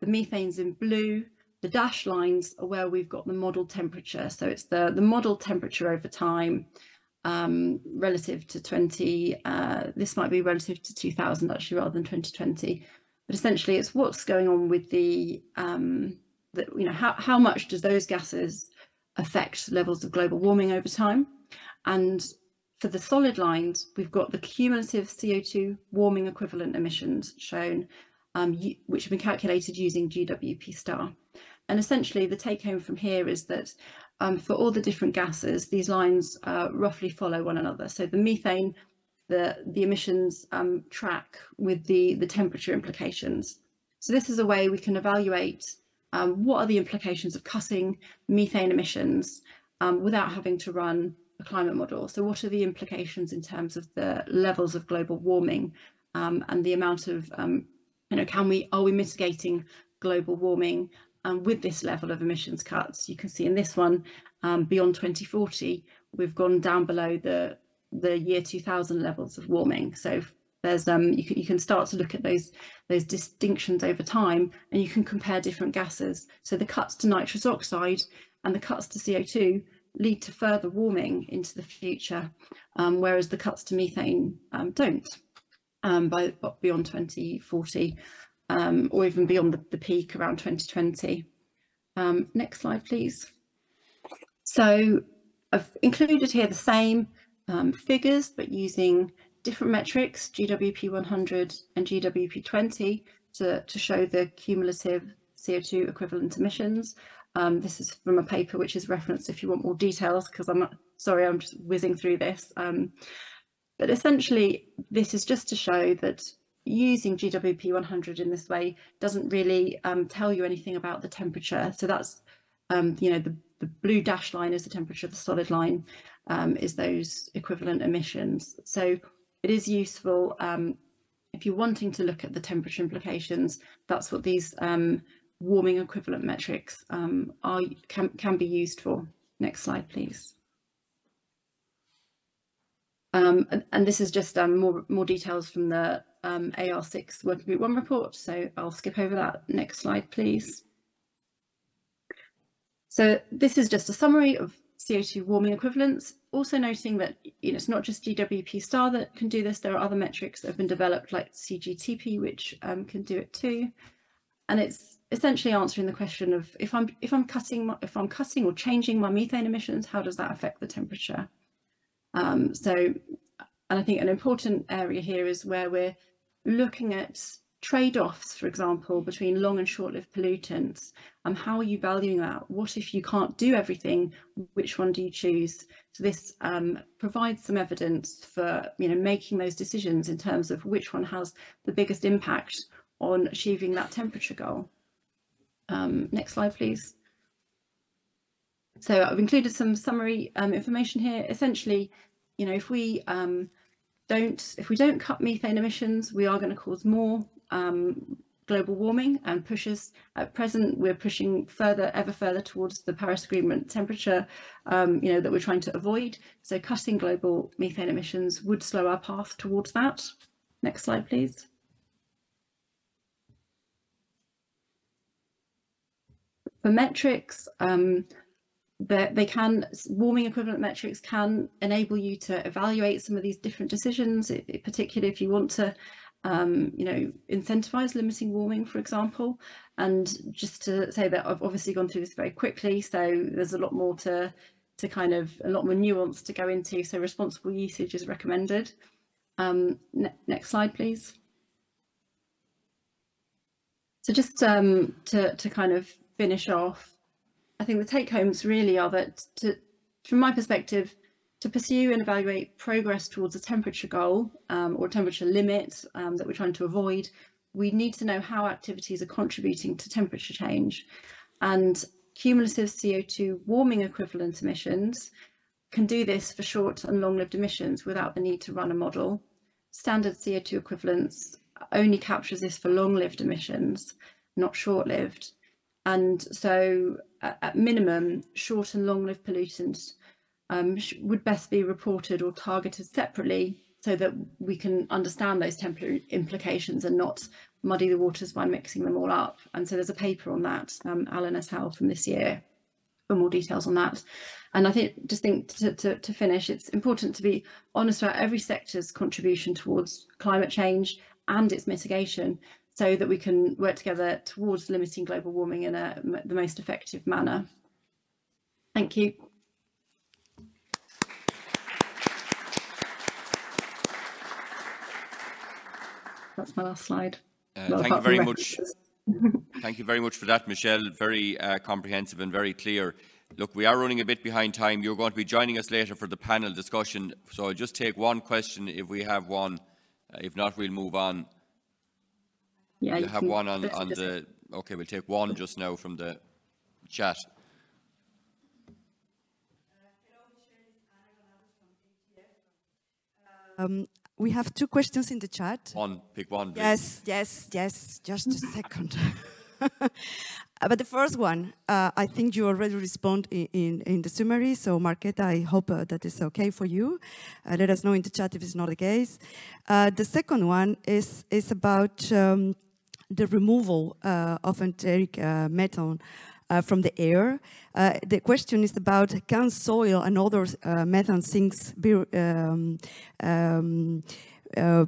The methane's in blue. The dashed lines are where we've got the model temperature. So it's the model temperature over time relative to this might be relative to 2000 actually rather than 2020. But essentially it's what's going on with how much does those gases affect levels of global warming over time. And for the solid lines, we've got the cumulative CO2 warming equivalent emissions shown, which have been calculated using GWP star. And essentially the take home from here is that for all the different gases, these lines roughly follow one another. So the methane, the emissions track with the temperature implications. So this is a way we can evaluate what are the implications of cutting methane emissions without having to run a climate model. So what are the implications in terms of the levels of global warming and the amount of, are we mitigating global warming with this level of emissions cuts. You can see in this one, beyond 2040, we've gone down below the year 2000 levels of warming. So there's you can start to look at those distinctions over time, and you can compare different gases. So the cuts to nitrous oxide and the cuts to CO2 lead to further warming into the future, whereas the cuts to methane don't, by beyond 2040, or even beyond the peak around 2020. Next slide, please. So I've included here the same figures, but using different metrics, GWP 100 and GWP 20, to show the cumulative CO2 equivalent emissions. This is from a paper which is referenced if you want more details, because I'm just whizzing through this. But essentially, this is just to show that using GWP 100 in this way doesn't really tell you anything about the temperature. So that's, you know, the blue dashed line is the temperature, the solid line is those equivalent emissions. So it is useful if you're wanting to look at the temperature implications. That's what these warming equivalent metrics can be used for. Next slide, please. And this is just more details from the AR6 Working Group 1 report, so I'll skip over that. Next slide, please. So this is just a summary of CO2 warming equivalents, also noting that, you know, it's not just GWP star that can do this. There are other metrics that have been developed like CGTP, which can do it too. And it's essentially answering the question of if I'm cutting or changing my methane emissions, how does that affect the temperature? And I think an important area here is where we're looking at trade-offs, for example, between long and short-lived pollutants. How are you valuing that? What if you can't do everything? Which one do you choose? So this provides some evidence for, you know, making those decisions in terms of which one has the biggest impact on achieving that temperature goal. Next slide, please. So I've included some summary information here. Essentially, you know, if we don't cut methane emissions, we are going to cause more global warming and push us. At present, we're pushing ever further towards the Paris Agreement temperature, you know, that we're trying to avoid. So cutting global methane emissions would slow our path towards that. Next slide, please. For metrics, warming equivalent metrics can enable you to evaluate some of these different decisions, particularly if you want to, you know, incentivize limiting warming, for example. And just to say that I've obviously gone through this very quickly, so there's a lot more a lot more nuance to go into. So responsible usage is recommended. Next slide, please. So just to kind of finish off, I think the take-homes really are that, from my perspective, to pursue and evaluate progress towards a temperature goal or temperature limit that we're trying to avoid, we need to know how activities are contributing to temperature change. And cumulative CO2 warming equivalent emissions can do this for short and long-lived emissions without the need to run a model. Standard CO2 equivalents only captures this for long-lived emissions, not short-lived. And so at minimum, short and long-lived pollutants would best be reported or targeted separately so that we can understand those temperature implications and not muddy the waters by mixing them all up. And so there's a paper on that, Alan et al. From this year, for more details on that. And I think to finish, it's important to be honest about every sector's contribution towards climate change and its mitigation, so that we can work together towards limiting global warming in the most effective manner. Thank you. That's my last slide. Thank you very much. Thank you very much for that, Michelle. Very comprehensive and very clear. Look, we are running a bit behind time. You're going to be joining us later for the panel discussion. So I'll just take one question if we have one. If not, we'll move on. Yeah, you have one on the... Okay, we'll take one just now from the chat. We have two questions in the chat. Pick one. Please. Yes, just a second. But the first one, I think you already respond in the summary. So, Marketa, I hope that is okay for you. Let us know in the chat if it's not the case. The second one is about the removal of enteric methane from the air. The question is about, can soil and other methane sinks be,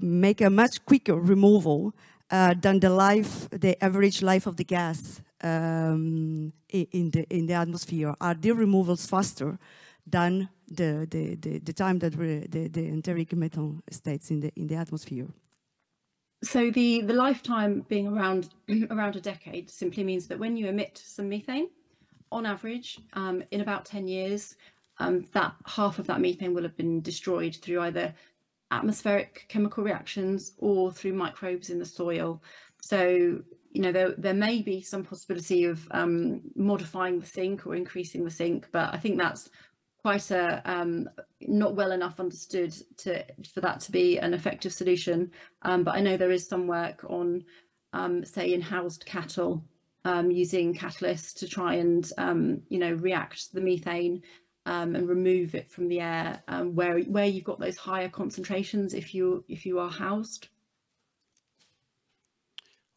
make a much quicker removal than the average life of the gas in the atmosphere? Are the removals faster than the time that the enteric methane stays in the atmosphere? So the lifetime being around a decade simply means that when you emit some methane, on average, in about 10 years, that half of that methane will have been destroyed through either atmospheric chemical reactions or through microbes in the soil. So, you know, there may be some possibility of modifying the sink or increasing the sink, but I think that's quite not well enough understood for that to be an effective solution. But I know there is some work on, say, in housed cattle, using catalysts to try and, you know, react to the methane and remove it from the air, where you've got those higher concentrations if you are housed.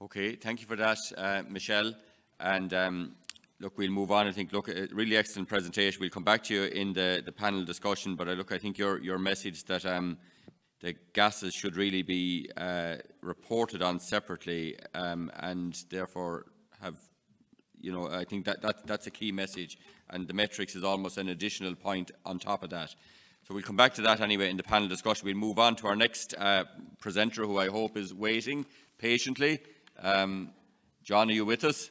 Okay, thank you for that, Michelle. And look, we'll move on. I think, look, a really excellent presentation. We'll come back to you in the panel discussion, but I think your message that the gases should really be reported on separately, and therefore have, you know, I think that's a key message, and the metrics is almost an additional point on top of that. So we'll come back to that anyway in the panel discussion. We'll move on to our next presenter, who I hope is waiting patiently. John, are you with us?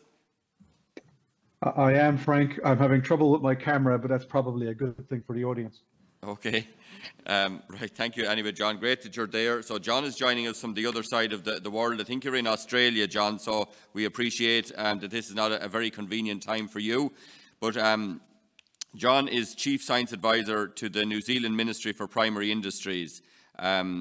I am, Frank. I'm having trouble with my camera, but that's probably a good thing for the audience. Okay. Right, thank you anyway, John. Great that you're there. So John is joining us from the other side of the world. I think you're in Australia, John, so we appreciate that this is not a very convenient time for you. But John is Chief Science Advisor to the New Zealand Ministry for Primary Industries.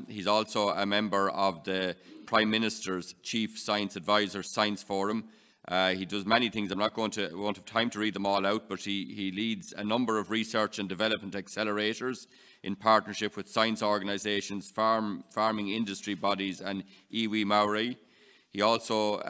He's also a member of the Prime Minister's Chief Science Advisor Science Forum. He does many things. I won't have time to read them all out, but he leads a number of research and development accelerators in partnership with science organisations, farming industry bodies and iwi Maori. He also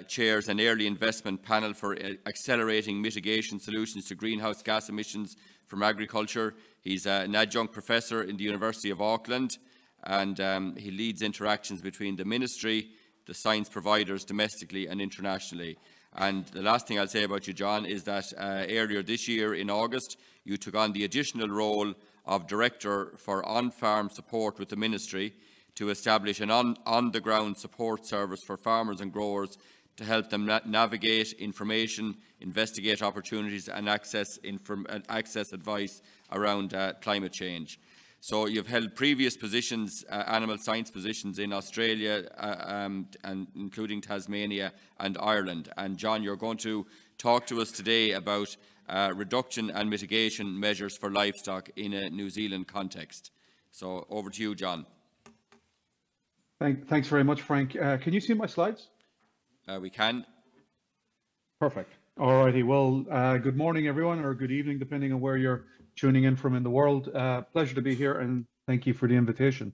chairs an early investment panel for accelerating mitigation solutions to greenhouse gas emissions from agriculture. He's an adjunct professor in the University of Auckland, and he leads interactions between the ministry, the science providers domestically and internationally. And the last thing I'll say about you, John, is that earlier this year in August, you took on the additional role of Director for On-Farm Support with the Ministry to establish an on-the-ground support service for farmers and growers to help them navigate information, investigate opportunities and access advice around climate change. So you've held previous positions, animal science positions in Australia, and including Tasmania and Ireland. And John, you're going to talk to us today about reduction and mitigation measures for livestock in a New Zealand context. So over to you, John. Thanks very much, Frank. Can you see my slides? We can. Perfect. All righty. Well, good morning, everyone, or good evening, depending on where you're tuning in from in the world. Pleasure to be here, and thank you for the invitation.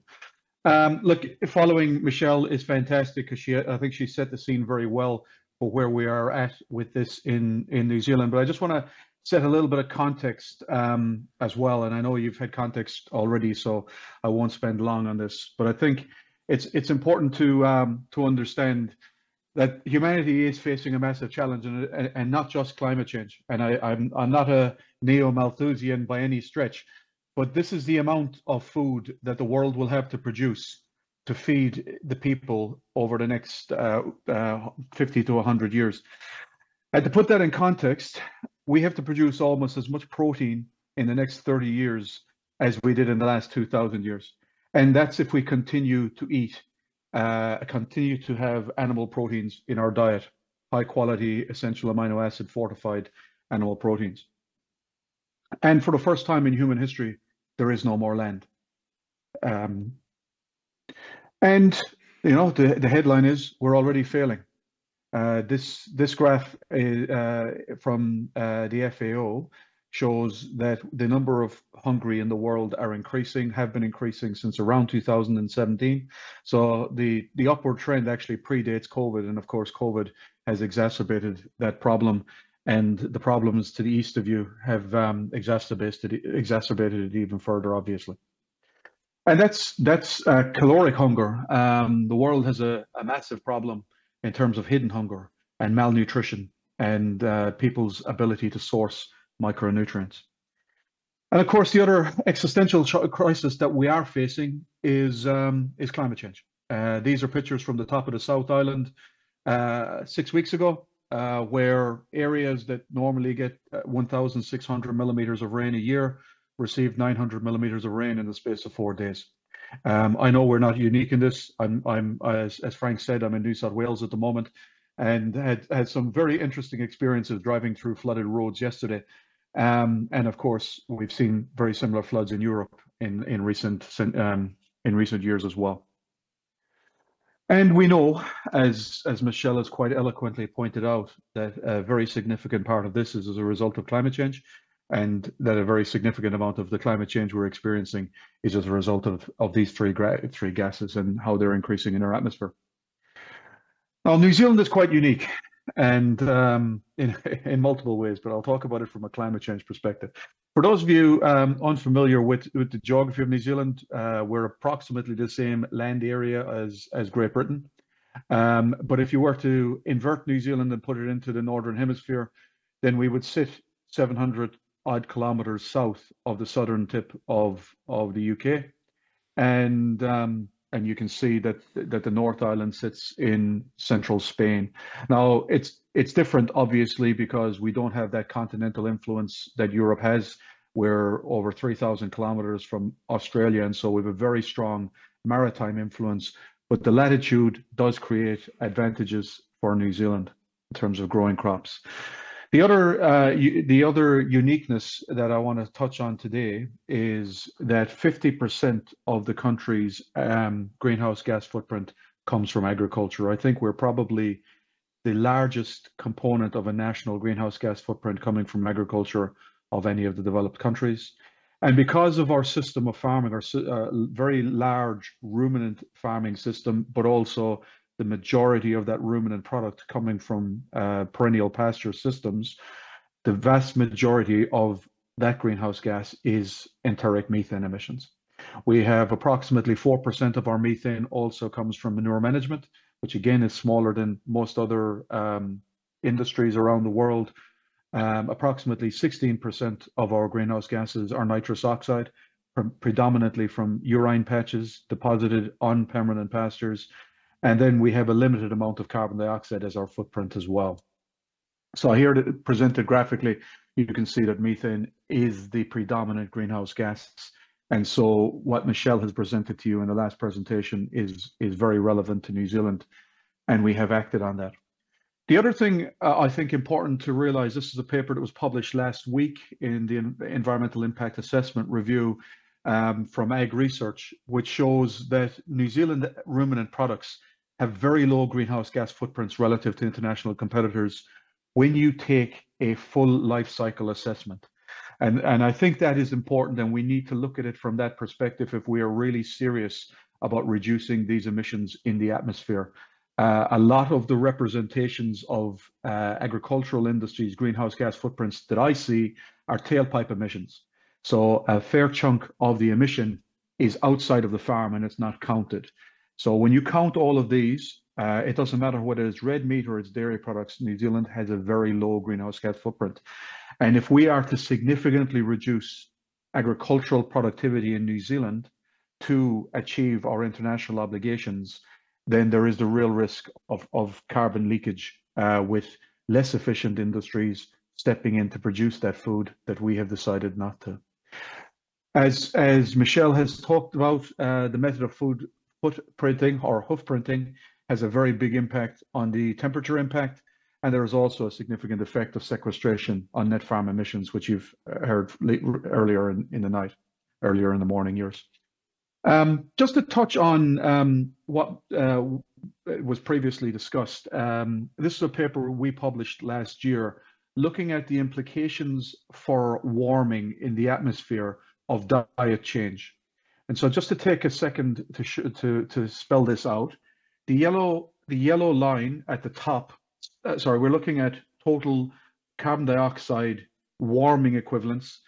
Look, following Michelle is fantastic because I think she set the scene very well for where we are at with this in New Zealand. But I just want to set a little bit of context as well. And I know you've had context already, so I won't spend long on this. But I think it's important to understand that humanity is facing a massive challenge, and not just climate change. And I'm not a neo-Malthusian by any stretch, but this is the amount of food that the world will have to produce to feed the people over the next 50 to 100 years. And to put that in context, we have to produce almost as much protein in the next 30 years as we did in the last 2,000 years. And that's if we continue to eat, continue to have animal proteins in our diet, high quality, essential amino acid fortified animal proteins. And for the first time in human history, there is no more land. And, you know, the headline is, we're already failing. This graph from the FAO shows that the number of hungry in the world are increasing, have been increasing since around 2017. So the upward trend actually predates COVID, and of course COVID has exacerbated that problem, and the problems to the east of you have exacerbated it even further, obviously. And that's caloric hunger. The world has a massive problem in terms of hidden hunger and malnutrition and people's ability to source micronutrients. And of course, the other existential crisis that we are facing is climate change. These are pictures from the top of the South Island 6 weeks ago, where areas that normally get 1,600 millimeters of rain a year received 900 millimeters of rain in the space of 4 days. I know we're not unique in this. I'm as Frank said, I'm in New South Wales at the moment, and had some very interesting experiences driving through flooded roads yesterday. And of course, we've seen very similar floods in Europe in recent years as well. And we know, as Michelle has quite eloquently pointed out, that a very significant part of this is as a result of climate change, and that a very significant amount of the climate change we're experiencing is as a result of these three gases and how they're increasing in our atmosphere. Now, New Zealand is quite unique, and in multiple ways, but I'll talk about it from a climate change perspective. For those of you unfamiliar with the geography of New Zealand, we're approximately the same land area as Great Britain. But if you were to invert New Zealand and put it into the Northern Hemisphere, then we would sit 700 odd kilometers south of the southern tip of the UK. And you can see that the North Island sits in central Spain. Now, it's different, obviously, because we don't have that continental influence that Europe has. We're over 3,000 kilometers from Australia, and so we have a very strong maritime influence. But the latitude does create advantages for New Zealand in terms of growing crops. The other uniqueness that I want to touch on today is that 50% of the country's greenhouse gas footprint comes from agriculture. I think we're probably the largest component of a national greenhouse gas footprint coming from agriculture of any of the developed countries. And because of our system of farming, our very large ruminant farming system, but also the majority of that ruminant product coming from perennial pasture systems, the vast majority of that greenhouse gas is enteric methane emissions. We have approximately 4% of our methane also comes from manure management, which again is smaller than most other industries around the world. Approximately 16% of our greenhouse gases are nitrous oxide, predominantly from urine patches deposited on permanent pastures. And then we have a limited amount of carbon dioxide as our footprint as well. So here, presented graphically, you can see that methane is the predominant greenhouse gas. And so what Michelle has presented to you in the last presentation is very relevant to New Zealand, and we have acted on that. The other thing I think important to realize, this is a paper that was published last week in the Environmental Impact Assessment Review from Ag Research, which shows that New Zealand ruminant products have very low greenhouse gas footprints relative to international competitors when you take a full life cycle assessment. And I think that is important, and we need to look at it from that perspective if we are really serious about reducing these emissions in the atmosphere. A lot of the representations of agricultural industries' greenhouse gas footprints that I see are tailpipe emissions. So a fair chunk of the emission is outside of the farm and it's not counted. So when you count all of these, it doesn't matter whether it's red meat or it's dairy products, New Zealand has a very low greenhouse gas footprint. And if we are to significantly reduce agricultural productivity in New Zealand to achieve our international obligations, then there is the real risk of carbon leakage with less efficient industries stepping in to produce that food that we have decided not to. As Michelle has talked about, the method of food footprinting or hoof printing has a very big impact on the temperature impact, and there is also a significant effect of sequestration on net farm emissions, which you've heard earlier in the morning years. Just to touch on what was previously discussed. This is a paper we published last year looking at the implications for warming in the atmosphere of diet change. And so just to take a second to spell this out, the yellow line at the top, we're looking at total carbon dioxide warming equivalents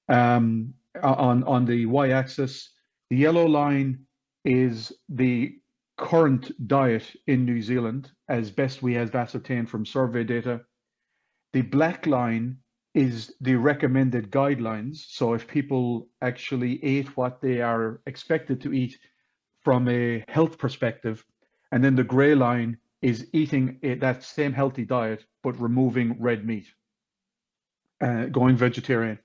on the y-axis. The yellow line is the current diet in New Zealand as best we have ascertained from survey data. The black line is the recommended guidelines. So if people actually ate what they are expected to eat from a health perspective, and then the gray line is eating that same healthy diet, but removing red meat, going vegetarian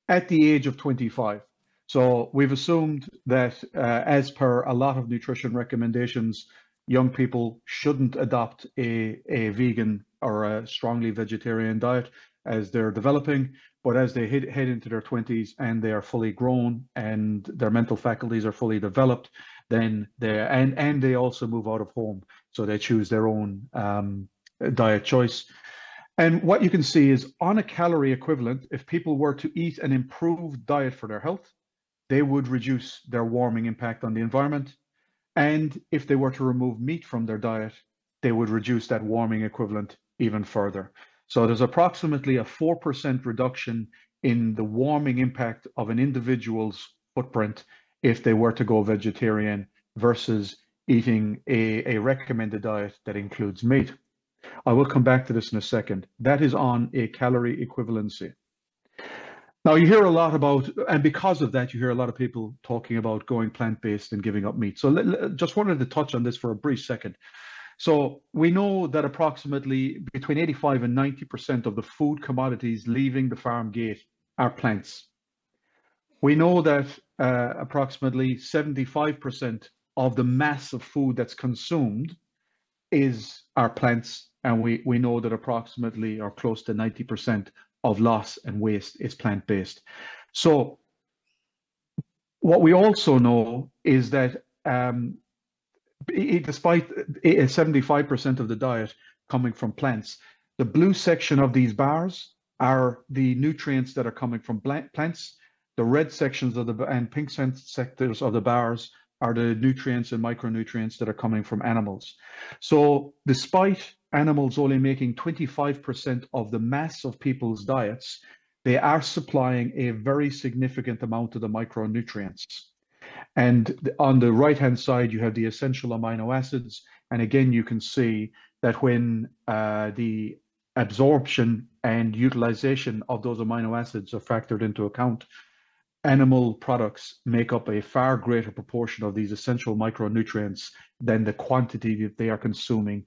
at the age of 25. So we've assumed that as per a lot of nutrition recommendations, young people shouldn't adopt a vegan or a strongly vegetarian diet as they're developing, but as they head into their 20s and they are fully grown and their mental faculties are fully developed, then they also move out of home, so they choose their own diet choice. And what you can see is on a calorie equivalent, if people were to eat an improved diet for their health, they would reduce their warming impact on the environment. And if they were to remove meat from their diet, they would reduce that warming equivalent even further. So there's approximately a 4% reduction in the warming impact of an individual's footprint if they were to go vegetarian versus eating a recommended diet that includes meat. I will come back to this in a second. That is on a calorie equivalency. Now you hear a lot about, and because of that, you hear a lot of people talking about going plant-based and giving up meat. So just wanted to touch on this for a brief second. So we know that approximately between 85 and 90% of the food commodities leaving the farm gate are plants. We know that approximately 75% of the mass of food that's consumed are plants, and we know that approximately or close to 90% of loss and waste is plant-based. So what we also know is that despite 75% of the diet coming from plants, the blue section of these bars are the nutrients that are coming from plants. The red sections of and pink sectors of the bars are the nutrients and micronutrients that are coming from animals. So despite animals only making 25% of the mass of people's diets, they are supplying a very significant amount of the micronutrients. And on the right-hand side, you have the essential amino acids. And again, you can see that when the absorption and utilization of those amino acids are factored into account, animal products make up a far greater proportion of these essential micronutrients than the quantity that they are consuming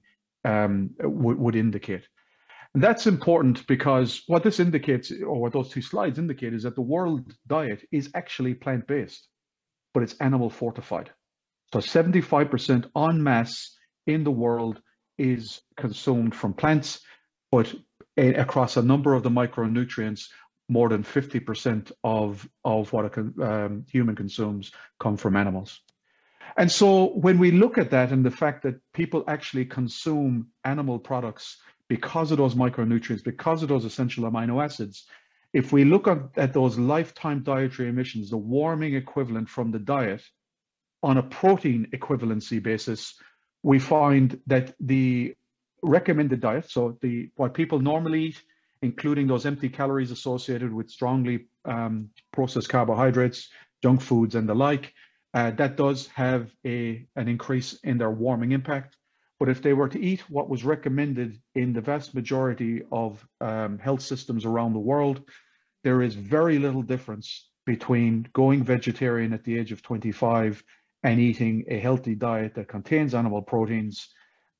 would indicate. And that's important because what this indicates, or what those two slides indicate, is that the world diet is actually plant-based, but it's animal fortified. So 75% en masse in the world is consumed from plants, but across a number of the micronutrients, more than 50% of what a human consumes come from animals. And so when we look at that and the fact that people actually consume animal products because of those micronutrients, because of those essential amino acids, if we look at those lifetime dietary emissions, the warming equivalent from the diet on a protein equivalency basis, we find that the recommended diet, so what people normally eat, including those empty calories associated with strongly processed carbohydrates, junk foods, and the like, that does have an increase in their warming impact. But if they were to eat what was recommended in the vast majority of health systems around the world, there is very little difference between going vegetarian at the age of 25 and eating a healthy diet that contains animal proteins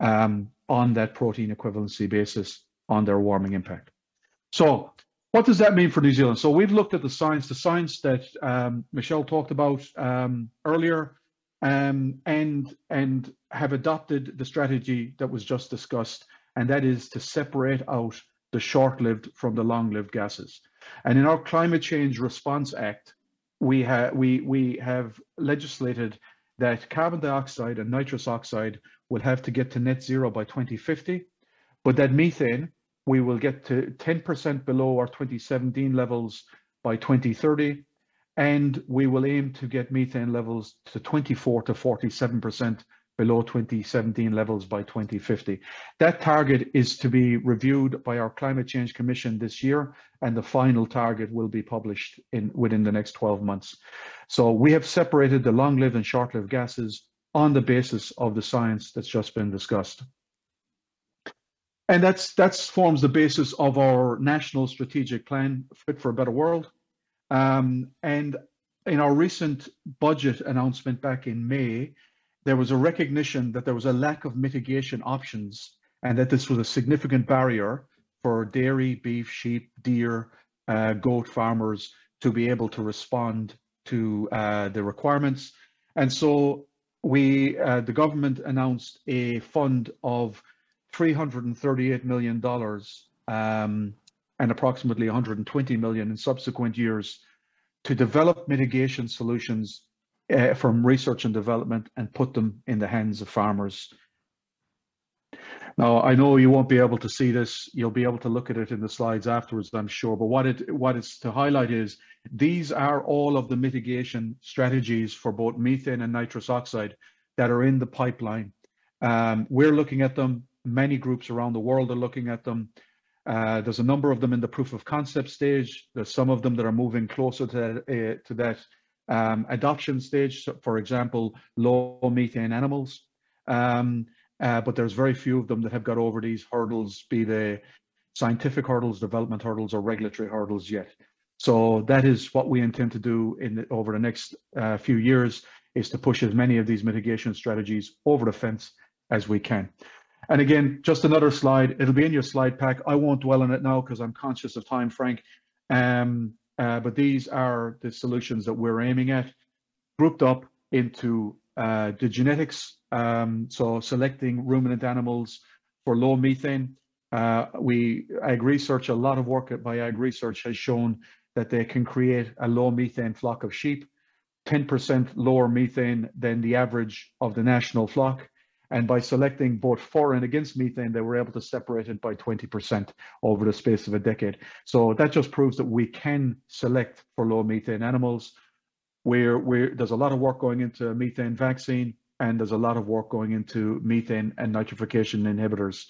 on that protein equivalency basis on their warming impact. So what does that mean for New Zealand? So we've looked at the science that Michelle talked about earlier, and have adopted the strategy that was just discussed, and that is to separate out the short-lived from the long-lived gases. And in our Climate Change Response Act, we have legislated that carbon dioxide and nitrous oxide will have to get to net zero by 2050, but that methane, we will get to 10% below our 2017 levels by 2030, and we will aim to get methane levels to 24 to 47% below 2017 levels by 2050. That target is to be reviewed by our Climate Change Commission this year, and the final target will be published within the next 12 months. So we have separated the long-lived and short-lived gases on the basis of the science that's just been discussed. And that forms the basis of our national strategic plan, Fit for a Better World. And in our recent budget announcement back in May, there was a recognition that there was a lack of mitigation options and that this was a significant barrier for dairy, beef, sheep, deer, goat farmers to be able to respond to the requirements. And so the government announced a fund of $338 million and approximately 120 million in subsequent years to develop mitigation solutions from research and development and put them in the hands of farmers. Now, I know you won't be able to see this. You'll be able to look at it in the slides afterwards, I'm sure. But what it's to highlight is these are all of the mitigation strategies for both methane and nitrous oxide that are in the pipeline. We're looking at them. Many groups around the world are looking at them. There's a number of them in the proof of concept stage. There's some of them that are moving closer to that adoption stage. So, for example, low methane animals. But there's very few of them that have got over these hurdles, be they scientific hurdles, development hurdles, or regulatory hurdles yet. So that is what we intend to do over the next few years, is to push as many of these mitigation strategies over the fence as we can. And again, just another slide. It'll be in your slide pack. I won't dwell on it now because I'm conscious of time, Frank. But these are the solutions that we're aiming at, grouped up into the genetics. So selecting ruminant animals for low methane. Ag Research, a lot of work by Ag Research has shown that they can create a low methane flock of sheep, 10% lower methane than the average of the national flock. And by selecting both for and against methane, they were able to separate it by 20% over the space of a decade. So that just proves that we can select for low methane animals. There's a lot of work going into methane vaccine, and there's a lot of work going into methane and nitrification inhibitors.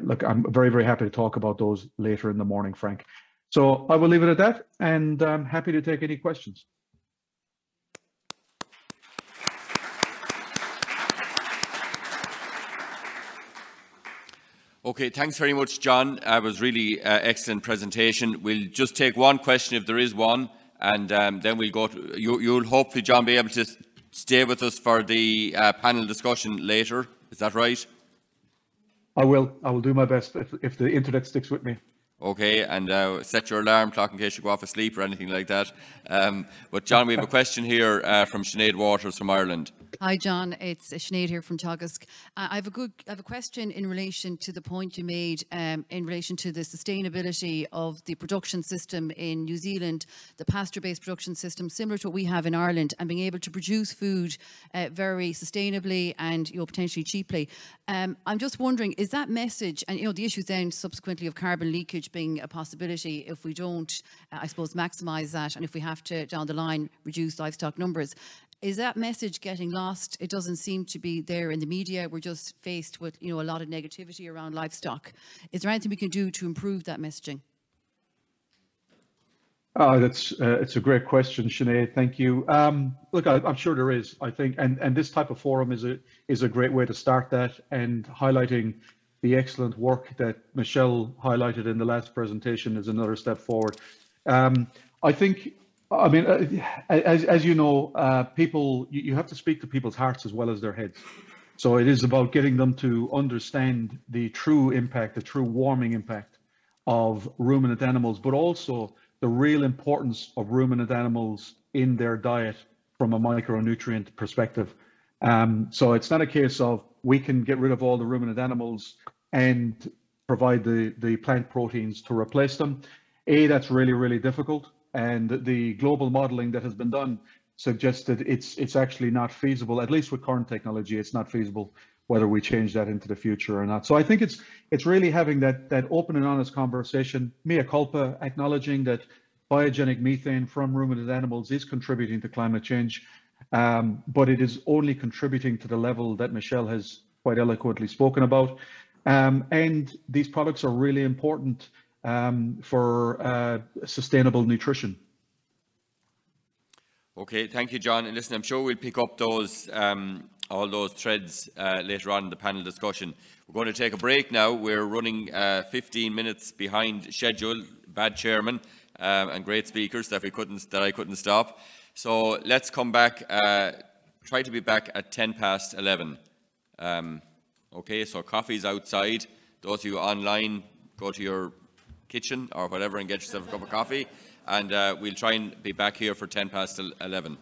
Look, I'm very, very happy to talk about those later in the morning, Frank. So I will leave it at that, and I'm happy to take any questions. Okay, thanks very much, John. It was really excellent presentation. We'll just take one question if there is one, and then we'll go to, you'll hopefully, John, be able to stay with us for the panel discussion later. Is that right? I will do my best if the internet sticks with me. Okay, and set your alarm clock in case you go off asleep or anything like that. But John, we have a question here from Sinead Waters from Ireland. Hi, John. It's Sinead here from Teagasc. I have a question in relation to the point you made in relation to the sustainability of the production system in New Zealand, the pasture-based production system, similar to what we have in Ireland, and being able to produce food very sustainably and potentially cheaply. I'm just wondering, is that message, and the issues then subsequently of carbon leakage being a possibility if we don't, I suppose, maximise that, and if we have to, down the line, reduce livestock numbers. Is that message getting lost? It doesn't seem to be there in the media. We're just faced with, a lot of negativity around livestock. Is there anything we can do to improve that messaging? It's a great question, Sinead. Thank you. Look, I'm sure there is. I think, and this type of forum is a great way to start that, and highlighting the excellent work that Michelle highlighted in the last presentation is another step forward. I think. I mean, as you know, people, you have to speak to people's hearts as well as their heads. So it is about getting them to understand the true impact, the true warming impact of ruminant animals, but also the real importance of ruminant animals in their diet from a micronutrient perspective. So it's not a case of we can get rid of all the ruminant animals and provide the plant proteins to replace them. That's really, really difficult. And the global modeling that has been done suggested it's actually not feasible, at least with current technology. It's not feasible whether we change that into the future or not. So I think it's really having that open and honest conversation, mea culpa, acknowledging that biogenic methane from ruminant animals is contributing to climate change, but it is only contributing to the level that Michelle has quite eloquently spoken about. And these products are really important for sustainable nutrition. Okay, thank you, John. And listen, I'm sure we'll pick up those all those threads later on in the panel discussion. We're going to take a break now. We're running 15 minutes behind schedule. Bad chairman and great speakers that I couldn't stop. So let's come back. Try to be back at 11:10. Okay, so coffee's outside. Those of you online, go to your kitchen or whatever and get yourself a cup of coffee. And we'll try and be back here for 11:10.